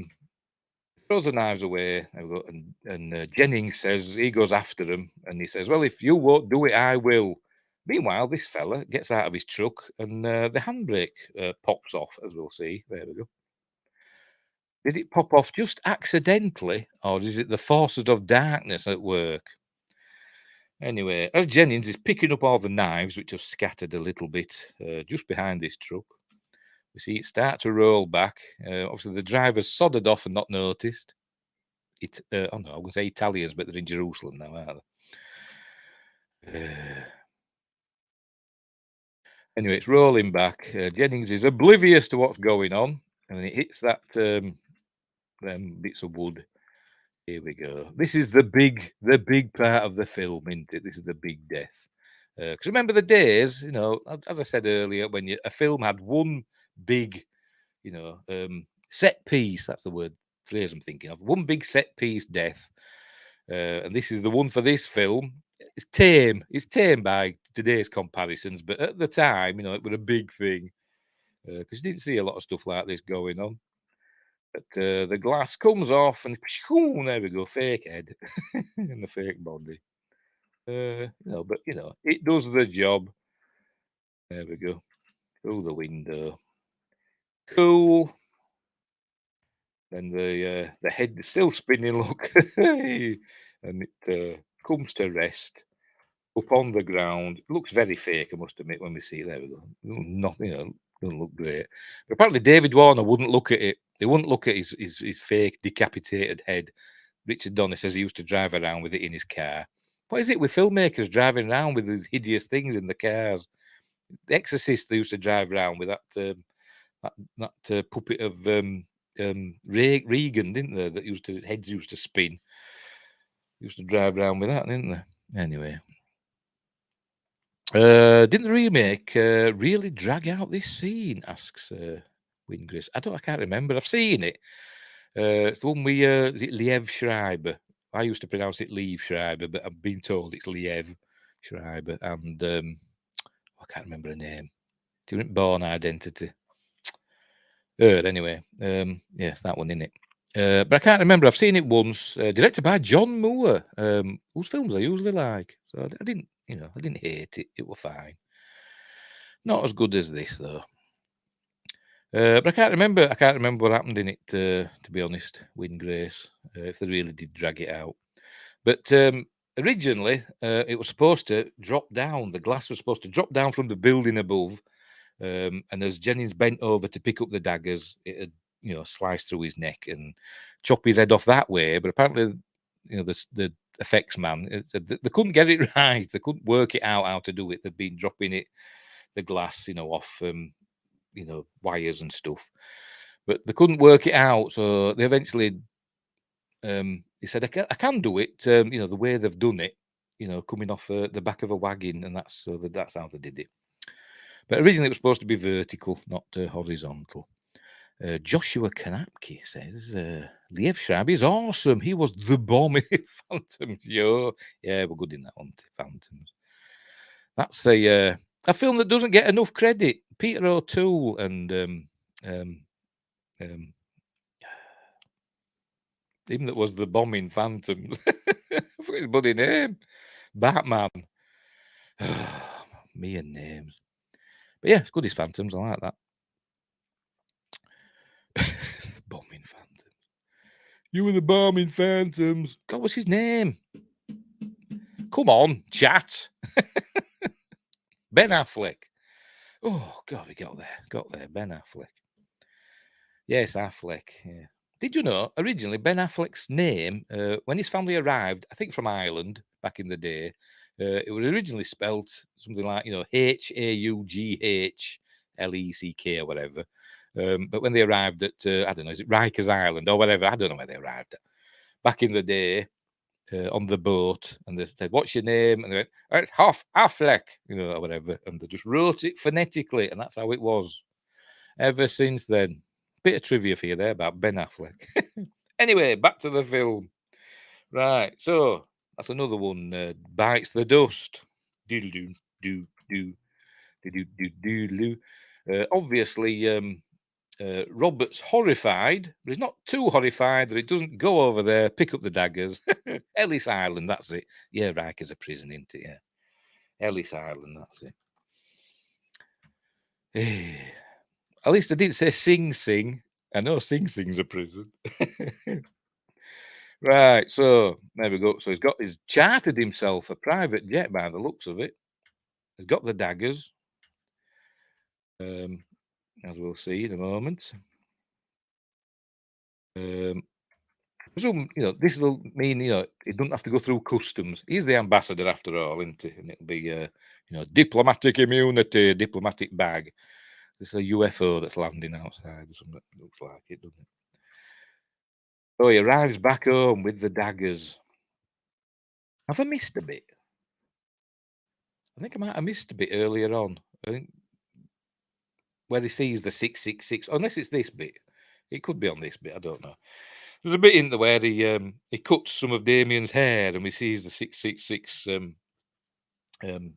Throws the knives away, and Jennings says he goes after him, and he says, "Well, if you won't do it, I will." Meanwhile, this fella gets out of his truck, and the handbrake pops off, as we'll see. There we go. Did it pop off just accidentally, or is it the forces of darkness at work? Anyway, as Jennings is picking up all the knives, which have scattered a little bit just behind this truck, we see it start to roll back. Obviously, the driver's sodded off and not noticed. I was going to say Italians, but they're in Jerusalem now, aren't they? Anyway, it's rolling back. Jennings is oblivious to what's going on, and it hits that bits of wood. Here we go. This is the big part of the film, isn't it? This is the big death. Because remember the days, as I said earlier, when a film had one big, set piece. That's the phrase I'm thinking of. One big set piece death, and this is the one for this film. It's tame. It's tame by today's comparisons, but at the time, it was a big thing because you didn't see a lot of stuff like this going on. But the glass comes off, and there we go, fake head and the fake body. But it does the job. There we go, through the window. Cool. Then the head is still spinning. Look, and it comes to rest up on the ground. It looks very fake, I must admit, when we see it. There we go. Nothing, doesn't look great. But apparently David Warner wouldn't look at it. They wouldn't look at his fake decapitated head. Richard Donner says he used to drive around with it in his car. what is it with filmmakers driving around with these hideous things in the cars? The Exorcist, they used to drive around with that puppet of Regan, didn't they? That heads used to spin. Used to drive around with that, didn't they? Anyway, didn't the remake really drag out this scene? Asks Wingris. I can't remember. I've seen it. It's the one with is it Liev Schreiber? I used to pronounce it Liev Schreiber, but I've been told it's Liev Schreiber, and I can't remember her name. Different Born Identity. Anyway, yeah, that one in it. But I can't remember. I've seen it once. Directed by John Moore, whose films I usually like. So I didn't hate it. It was fine. Not as good as this though. But I can't remember. I can't remember what happened in it. To be honest, Win Grace, if they really did drag it out. But originally, it was supposed to drop down. The glass was supposed to drop down from the building above. And as Jennings bent over to pick up the daggers, it had, sliced through his neck and chop his head off that way. But apparently, the effects man, they couldn't get it right. They couldn't work it out how to do it. They'd been dropping the glass, off, wires and stuff. But they couldn't work it out. So they eventually, he said, I can do it, the way they've done it, coming off the back of a wagon. And that's how they did it. But originally it was supposed to be vertical, not horizontal. Joshua Kanapke says, Liev Schreiber is awesome. He was the bomb in Phantoms. Yeah, we're good in that one, Phantoms. That's a film that doesn't get enough credit. Peter O'Toole and him that was the bomb in Phantoms. I forgot his bloody name. Batman. Me and names. But yeah, it's good as Phantoms. I like that. The bomb in Phantoms. You were the bomb in Phantoms. God, what's his name? Come on, chat. Ben Affleck. Oh, God, we got there. Ben Affleck. Yes, Affleck. Yeah. Did you know, originally, Ben Affleck's name, when his family arrived, I think from Ireland back in the day, it was originally spelt something like, Haughleck or whatever. But when they arrived at, I don't know, is it Rikers Island or whatever? I don't know where they arrived at. Back in the day, on the boat, and they said, "What's your name?" And they went, Affleck, or whatever. And they just wrote it phonetically, and that's how it was ever since then. Bit of trivia for you there about Ben Affleck. Anyway, back to the film. Right, so that's another one. Bites the dust. Doodle doo doo doo doo doo doo doo. Obviously, Robert's horrified, but he's not too horrified that it doesn't go over there, pick up the daggers. Ellis Island, that's it. Yeah, Rikers a prison, isn't it? Yeah. Ellis Island, that's it. At least I didn't say Sing Sing. I know Sing Sing's a prison. Right, so there we go. So he's chartered himself a private jet by the looks of it. He's got the daggers. As we'll see in a moment. Presume, this will mean, he doesn't have to go through customs. He's the ambassador after all, isn't he? And it'll be, diplomatic immunity, diplomatic bag. This is a UFO that's landing outside or something. It looks like it, doesn't it? So he arrives back home with the daggers. Have I missed a bit? I think I might have missed a bit earlier on. I think where he sees the 666, unless it's this bit. It could be on this bit, I don't know. There's a bit in there where he cuts some of Damien's hair and we sees the 666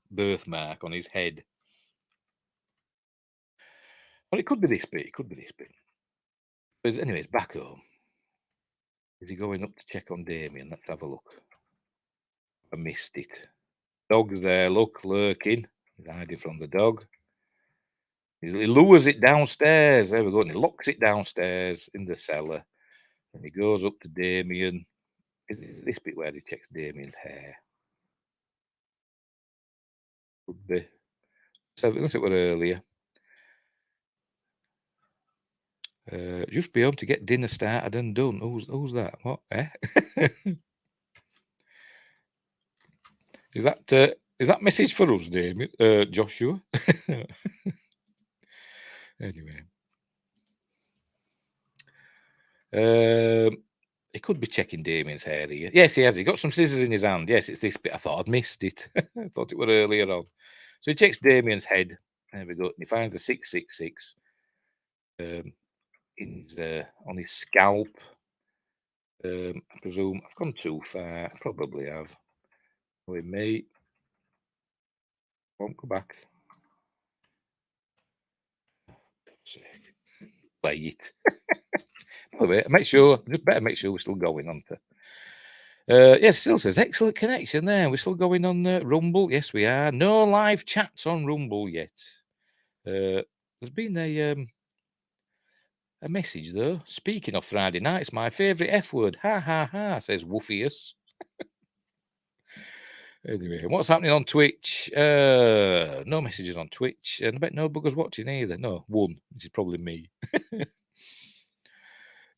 birthmark on his head. But it could be this bit. But anyways, back home. Is he going up to check on Damien? Let's have a look. I missed it. Dog's there, look, lurking. He's hiding from the dog. He lures it downstairs. There we go. And he locks it downstairs in the cellar. And he goes up to Damien. Is it this bit where he checks Damien's hair? Could be. So let's look at earlier. Just be home to get dinner started and done. Who's that? What? Eh? Is that message for us, Damien? Joshua? Anyway. He could be checking Damien's hair here. Yes, he has. He got some scissors in his hand. Yes, it's this bit. I thought I'd missed it. I thought it were earlier on. So he checks Damien's head. There we go. And he finds the 666 in his, on his scalp. I presume I've gone too far. I probably have. With me. Won't go back. Play it. Wait, make sure. Just better make sure we're still going on to. Yes, still says excellent connection there. We're still going on Rumble. Yes, we are. No live chats on Rumble yet. There's been a message though. Speaking of Friday nights, my favourite F word. Ha ha ha, says Woofius. Anyway, what's happening on Twitch? No messages on Twitch, and I bet no buggers watching either. No, one. This is probably me.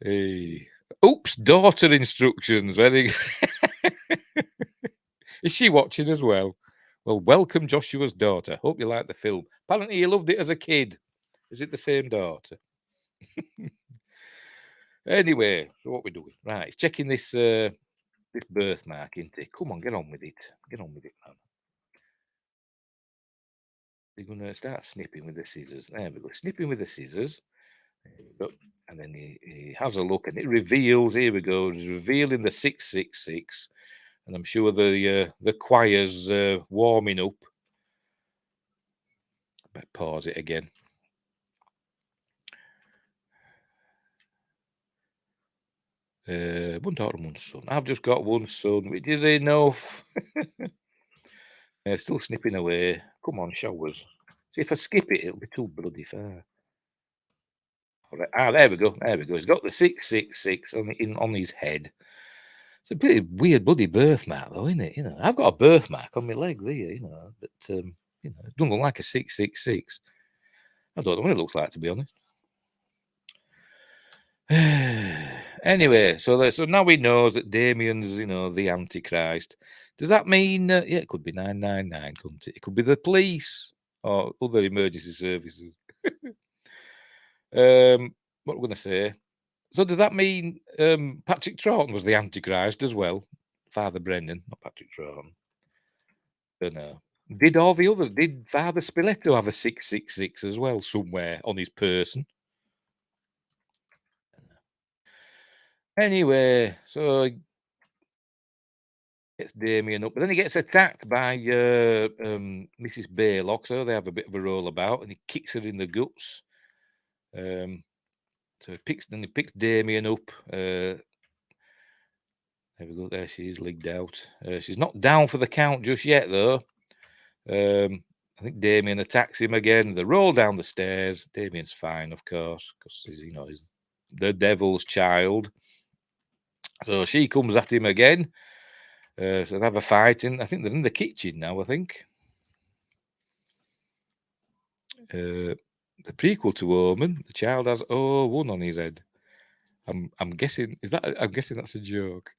Hey. Oops, daughter instructions. Very good. Is she watching as well? Well, welcome Joshua's daughter. Hope you like the film. Apparently you loved it as a kid. Is it the same daughter? Anyway, so what we're doing? Right, it's checking this this birthmark, isn't it? Come on, get on with it. Get on with it, man. You're gonna start snipping with the scissors. There we go. Snipping with the scissors. And then he has a look and it reveals, here we go, it's revealing the 666. And I'm sure the choir's warming up. Better pause it again. One daughter and one son. I've just got one son, which is enough. Still snipping away. Come on, show us. See, if I skip it, it'll be too bloody far. All right. There we go. There we go. He's got the 666 on his head. It's a pretty weird bloody birthmark, though, isn't it? You know, I've got a birthmark on my leg there, you know, but you know, it doesn't look like a 666. I don't know what it looks like, to be honest. Anyway, so now we know that Damien's, you know, the Antichrist. Does that mean? Yeah, it could be 999, couldn't it? It could be the police or other emergency services. What we're going to say. So does that mean Patrick Troughton was the Antichrist as well? Father Brennan, not Patrick Troughton. Don't know. Did all the others? Did Father Spiletto have a 666 as well somewhere on his person? Anyway, so he gets Damien up, but then he gets attacked by Mrs. Baylock. So they have a bit of a roll about, and he kicks her in the guts. So he picks Damien up. There we go. There she is, legged out. She's not down for the count just yet, though. I think Damien attacks him again. They roll down the stairs. Damien's fine, of course, because he's the devil's child. So she comes at him again. So they have a fight I think they're in the kitchen now. I think the prequel to Omen, the child has one on his head. I'm guessing I'm guessing that's a joke.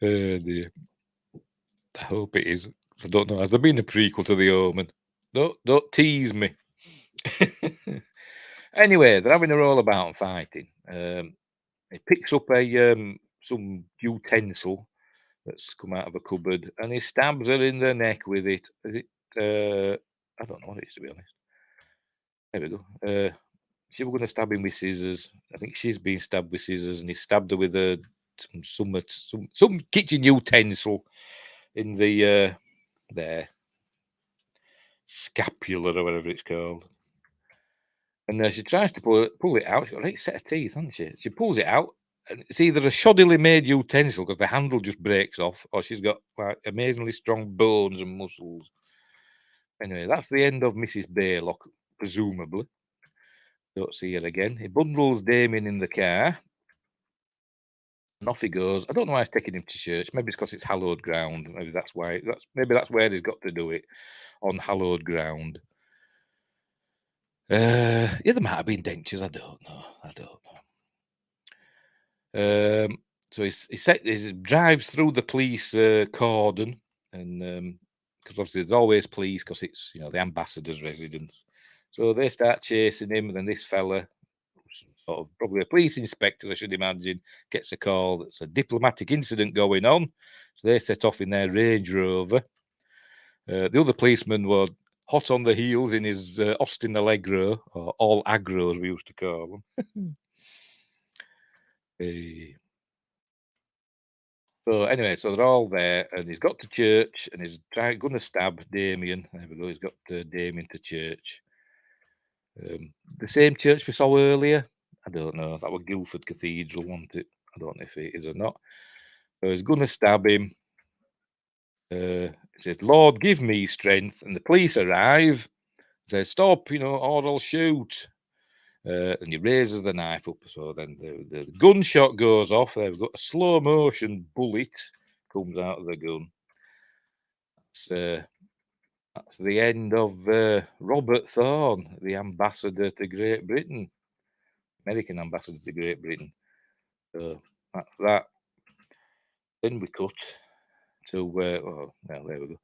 Oh dear. I hope it is. I don't know. Has there been a prequel to the Omen? Don't tease me. Anyway, they're having a roll about and fighting. He picks up some utensil that's come out of a cupboard and he stabs her in the neck with it. Is it? I don't know what it is, to be honest. There we go. She was going to stab him with scissors. I think she's been stabbed with scissors, and he stabbed her with some kitchen utensil in the there scapula or whatever it's called. And she tries to pull it out. She's got a right set of teeth, hasn't she? She pulls it out, and it's either a shoddily made utensil because the handle just breaks off, or she's got like amazingly strong bones and muscles. Anyway, that's the end of Mrs. Baylock, presumably. Don't see her again. He bundles Damien in the car, and off he goes. I don't know why he's taking him to church. Maybe it's because it's hallowed ground. Maybe that's why. Maybe that's where he's got to do it, on hallowed ground. Yeah, there might have been dentures. I don't know. So he drives through the police cordon, and because obviously there's always police because it's the ambassador's residence. So they start chasing him, and then this fella, sort of probably a police inspector, I should imagine, gets a call that's a diplomatic incident going on. So they set off in their Range Rover. The other policeman were hot on the heels in his Austin Allegro, or all aggro as we used to call them. So anyway, so they're all there, and he's got to church, and he's going to stab Damien. There we go. He's got Damien to church. The same church we saw earlier. I don't know. That was Guildford Cathedral, wasn't it? I don't know if it is or not. So he's going to stab him. He says, "Lord, give me strength," and the police arrive. Says, "Stop! Or I'll shoot." And he raises the knife up. So then the gunshot goes off. They've got a slow motion bullet comes out of the gun. That's the end of Robert Thorne, the ambassador to Great Britain, American ambassador to Great Britain. So that's that. Then we cut to there we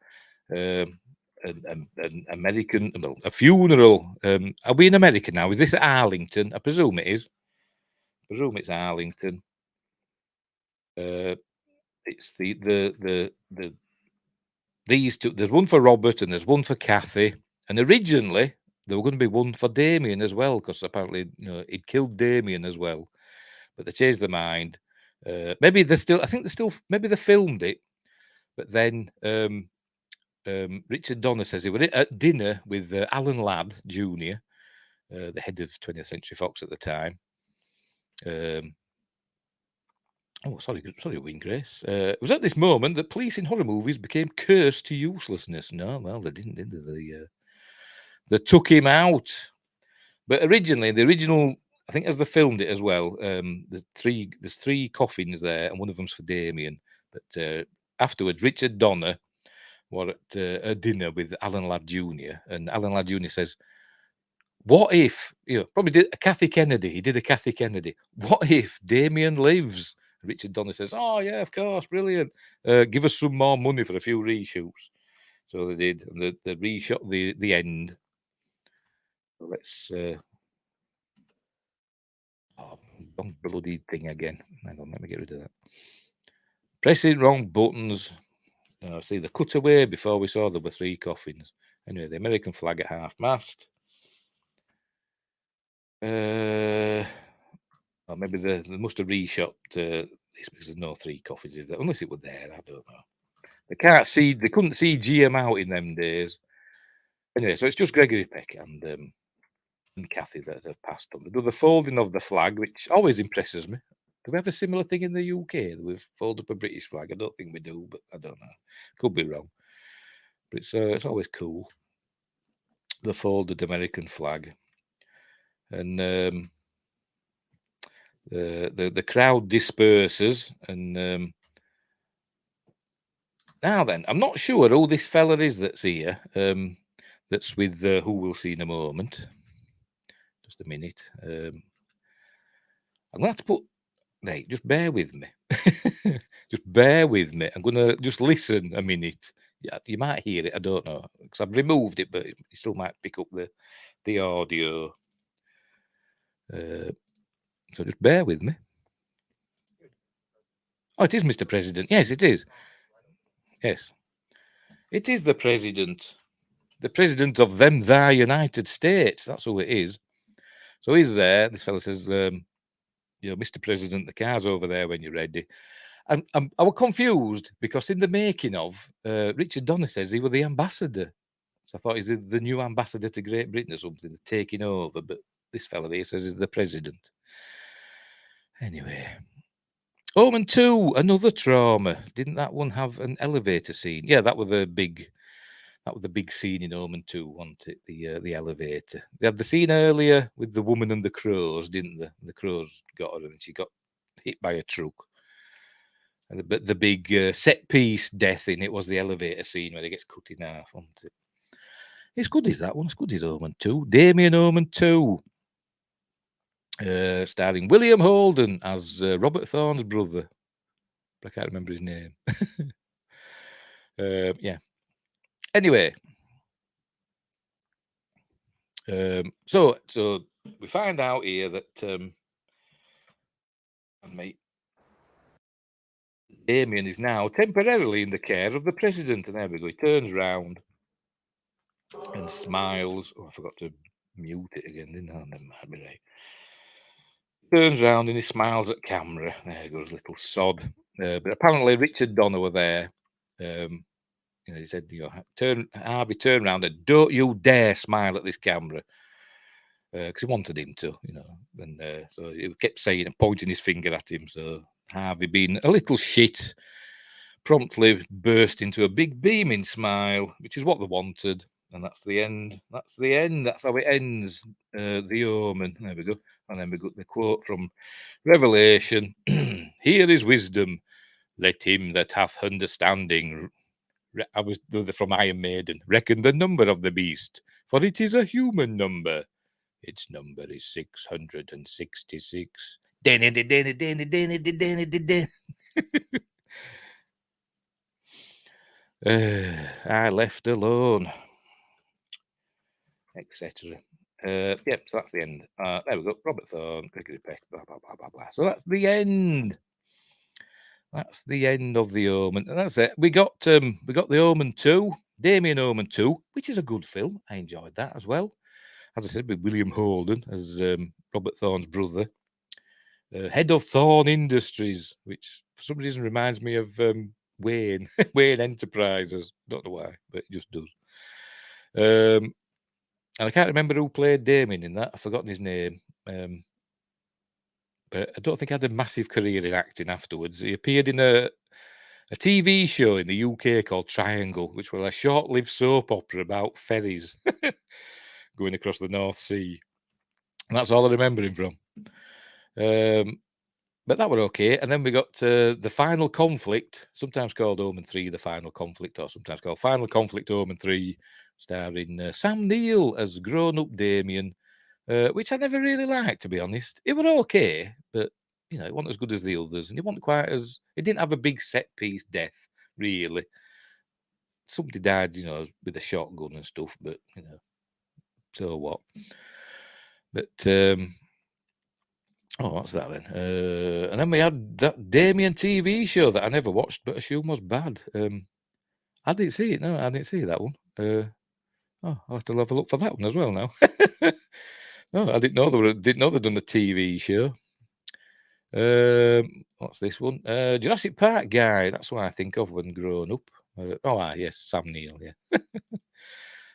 go. An American, a funeral. Are we in America now? Is this at Arlington? I presume it is. I presume it's Arlington. It's these two. There's one for Robert and there's one for Kathy. And originally there were going to be one for Damien as well, because apparently he'd killed Damien as well, but they changed their mind. Maybe they're still. I think they're still. Maybe they filmed it, but then Richard Donner says he was at dinner with Alan Ladd Jr., the head of 20th Century Fox at the time. Sorry, Wayne Grace. It was at this moment that police in horror movies became cursed to uselessness. No, well, they didn't, did they? They took him out. But originally, the original, I think as they filmed it as well, there's three coffins there, and one of them's for Damien. But afterwards, Richard Donner was at a dinner with Alan Ladd Jr., and Alan Ladd Jr. says, "What if, probably did a Kathy Kennedy, he did a Kathy Kennedy, what if Damien lives?" Richard Donner says, "Oh, yeah, of course, brilliant. Give us some more money for a few reshoots." So they did, and they reshot the end. So let's... wrong bloody thing again. Hang on, let me get rid of that. Pressing wrong buttons. See, the cutaway before we saw there were three coffins. Anyway, the American flag at half-mast. Or maybe they must have reshot this because there's no three coffins, is there? Unless it were there, I don't know. They couldn't see GM out in them days. Anyway, so it's just Gregory Peck and Kathy that have passed on. They do the folding of the flag, which always impresses me. Do we have a similar thing in the UK? That we've folded up a British flag? I don't think we do, but I don't know. Could be wrong. But it's always cool. The folded American flag. And the crowd disperses, and now then, I'm not sure who this fella is that's here. That's with who we'll see in a moment. Just a minute. I'm gonna have to put. Right, just bear with me. Just bear with me. I'm gonna just listen a minute. Yeah, you might hear it. I don't know because I've removed it, but you still might pick up the audio. So just bear with me. Oh, it is Mr. President. Yes, it is. Yes, it is the president. The president of them there United States. That's who it is. So he's there. This fella says, Mr. President, the car's over there when you're ready. I was confused because in the making of, Richard Donner says he was the ambassador. So I thought he's the new ambassador to Great Britain or something, taking over. But this fella here says he's the president. Anyway. Omen 2, another trauma. Didn't that one have an elevator scene? Yeah, that was the big scene in Omen 2, wasn't it? The elevator. They had the scene earlier with the woman and the crows, didn't they? The crows got her and she got hit by a truck. And the big set piece death in it was the elevator scene where he gets cut in half, wasn't it? It's good as that one. It's good as Omen 2. Damien Omen 2. Starring William Holden as Robert Thorne's brother. but I can't remember his name. Yeah. Anyway, so we find out here that mate Damien is now temporarily in the care of the president, and there we go. He turns round and smiles. Oh, I forgot to mute it again, didn't I? Never mind, be right. Turns round and he smiles at camera. There goes little sod. But apparently Richard Donner were there. He said, Harvey, turn round and don't you dare smile at this camera. Because he wanted him to, and so he kept saying and pointing his finger at him. So Harvey, being a little shit, promptly burst into a big beaming smile, which is what they wanted. And that's the end. That's the end. That's how it ends. The Omen. There we go. And then we got the quote from Revelation. Here is wisdom. Let him that hath understanding. I was from Iron Maiden. Reckon the number of the beast, for it is a human number. Its number is 666. I left alone, etc. Yep, so that's the end. There we go. Robert Thorne, Gregory Peck, blah blah blah blah blah. So that's the end. That's the end of the Omen, and that's it. We got the Omen 2, Damien Omen 2, which is a good film. I enjoyed that as well. As I said, with William Holden as Robert Thorne's brother, head of Thorne Industries, which for some reason reminds me of Wayne Enterprises. Don't know why, but it just does. And I can't remember who played Damien in that. I've forgotten his name. But I don't think he had a massive career in acting afterwards. He appeared in a TV show in the UK called Triangle, which was a short-lived soap opera about ferries going across the North Sea. And that's all I remember him from. But that were okay. And then we got The Final Conflict, sometimes called Omen 3, The Final Conflict, or sometimes called Final Conflict Omen 3, starring Sam Neill as grown-up Damien, which I never really liked, to be honest. It were okay, but, it wasn't as good as the others. And it wasn't quite as... It didn't have a big set-piece death, really. Somebody died, with a shotgun and stuff, but, so what? But... what's that then? And then we had that Damien TV show that I never watched, but assume was bad. I didn't see it. No, I didn't see that one. I'll have to have a look for that one as well now. No, I didn't know they'd done a TV show. What's this one? Jurassic Park guy. That's what I think of when growing up. Yes, Sam Neill. Yeah.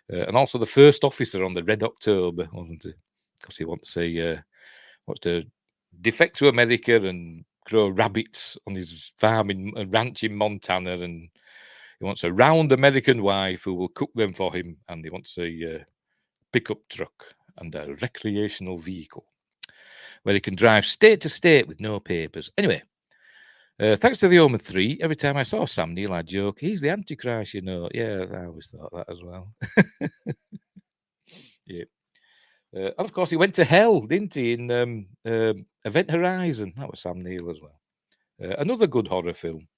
And also the first officer on the Red October, wasn't it? Because he wants to defect to America and grow rabbits on his farm ranch in Montana, and he wants a round American wife who will cook them for him, and he wants a pickup truck and a recreational vehicle where he can drive state to state with no papers. Anyway, thanks to the Omen 3, every time I saw Sam Neill, I joke, he's the Antichrist, Yeah, I always thought that as well. Yeah. And of course, he went to hell, didn't he, in Event Horizon? That was Sam Neill as well. Another good horror film.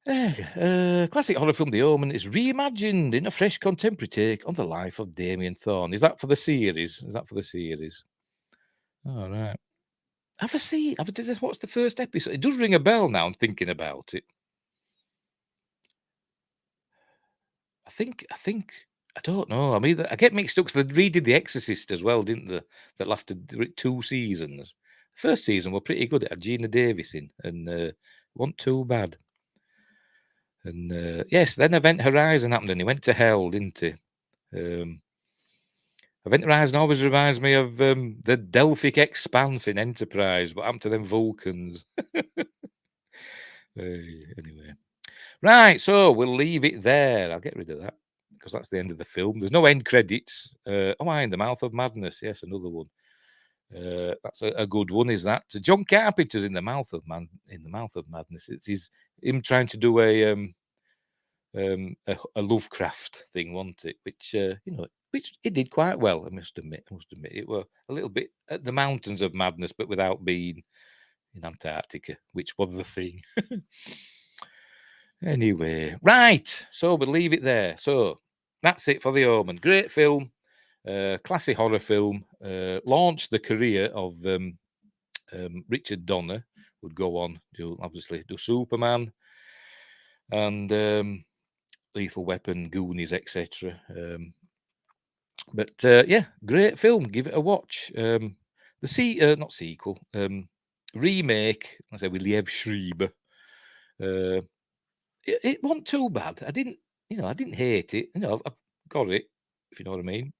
Classic horror film The Omen is reimagined in a fresh contemporary take on the life of Damien Thorne. Is that for the series? All right. Have I seen? What's the first episode? It does ring a bell now. I'm thinking about it. I think. I don't know. I mean, I get mixed up because they redid The Exorcist as well, didn't they? That lasted 2 seasons. First season were pretty good. It had Gina Davis in, and wasn't too bad. And yes, then Event Horizon happened, and he went to hell, didn't he? Event Horizon always reminds me of the Delphic Expanse in Enterprise. What happened to them Vulcans? Anyway. Right, so we'll leave it there. I'll get rid of that because that's the end of the film. There's no end credits. In the Mouth of Madness. Yes, another one. That's a good one. Is that John Carpenter's in the Mouth of Madness? It's him trying to do a Lovecraft thing, wasn't it? Which which it did quite well. I must admit, it were a little bit at the Mountains of Madness, but without being, in Antarctica, which was the thing. Anyway, right. So we'll leave it there. So that's it for The Omen. Great film, classy horror film. Launched the career of Richard Donner. Would go on to obviously do Superman and Lethal Weapon, Goonies, etc. But yeah, great film. Give it a watch. Not sequel, remake. I say with Liev Schreiber. It wasn't too bad. I didn't hate it. I've got it, if you know what I mean,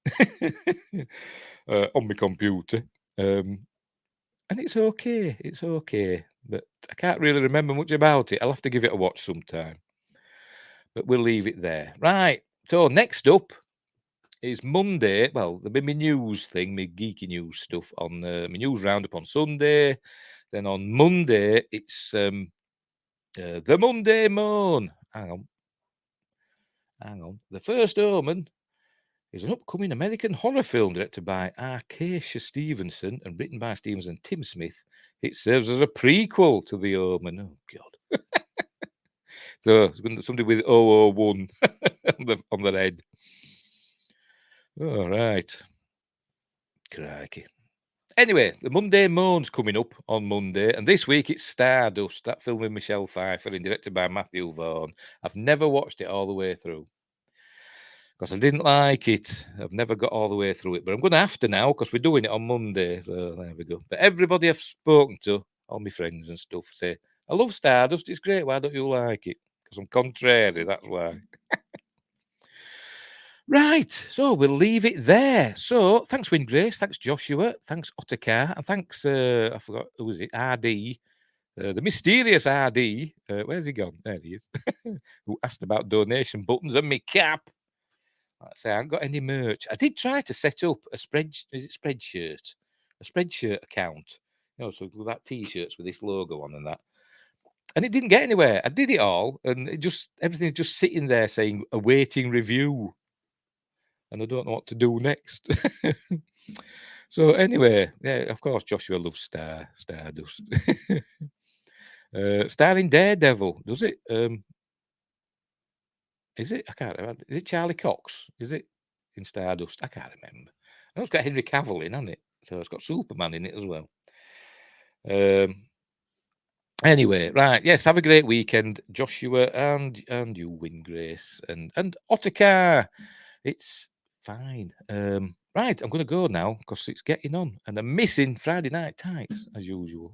on my computer. And it's okay. It's okay. But I can't really remember much about it. I'll have to give it a watch sometime. But we'll leave it there. Right. So next up is Monday. Well, there'll be my news thing, my geeky news stuff on my news roundup on Sunday. Then on Monday, it's the Monday Moan. Hang on. The First Omen is an upcoming American horror film directed by Acacia Stevenson and written by Stevenson and Tim Smith. It serves as a prequel to The Omen. Oh, God. So somebody with 001 on their head. All right. Crikey. Anyway, the Monday Moan's coming up on Monday, and this week it's Stardust, that film with Michelle Pfeiffer and directed by Matthew Vaughn. I've never watched it all the way through because I didn't like it. I've never got all the way through it, but I'm going to have to now because we're doing it on Monday. So there we go. But everybody I've spoken to, all my friends and stuff, say, I love Stardust. It's great. Why don't you like it? Because I'm contrary. That's why. Right, so we'll leave it there. So thanks, Win Grace, thanks, Joshua, thanks, Ottercar, and thanks, I forgot, who was it, RD, the mysterious RD, where's he gone? There he is, who asked about donation buttons and me cap. I say, I haven't got any merch. I did try to set up a Spreadshirt account, so with that T-shirts with this logo on and that. And it didn't get anywhere. I did it all, and everything's just sitting there saying awaiting review. And I don't know what to do next. So anyway, yeah, of course, Joshua loves Stardust. Starring Daredevil, does it? Is it? I can't remember. Is it Charlie Cox? Is it in Stardust? I can't remember. I know it's got Henry Cavill in, hasn't it? So it's got Superman in it as well. Anyway, right. Yes, have a great weekend, Joshua, and you, Win Grace, and Ottercar. It's fine. Right, I'm going to go now because it's getting on, and I'm missing Friday Night Tights as usual.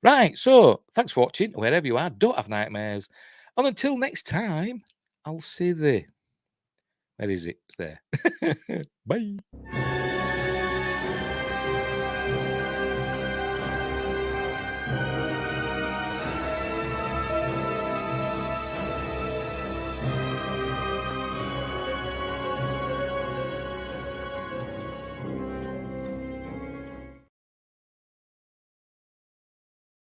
Right, so thanks for watching. Wherever you are, don't have nightmares. And until next time, I'll see thee. Where is it? It's there. Bye.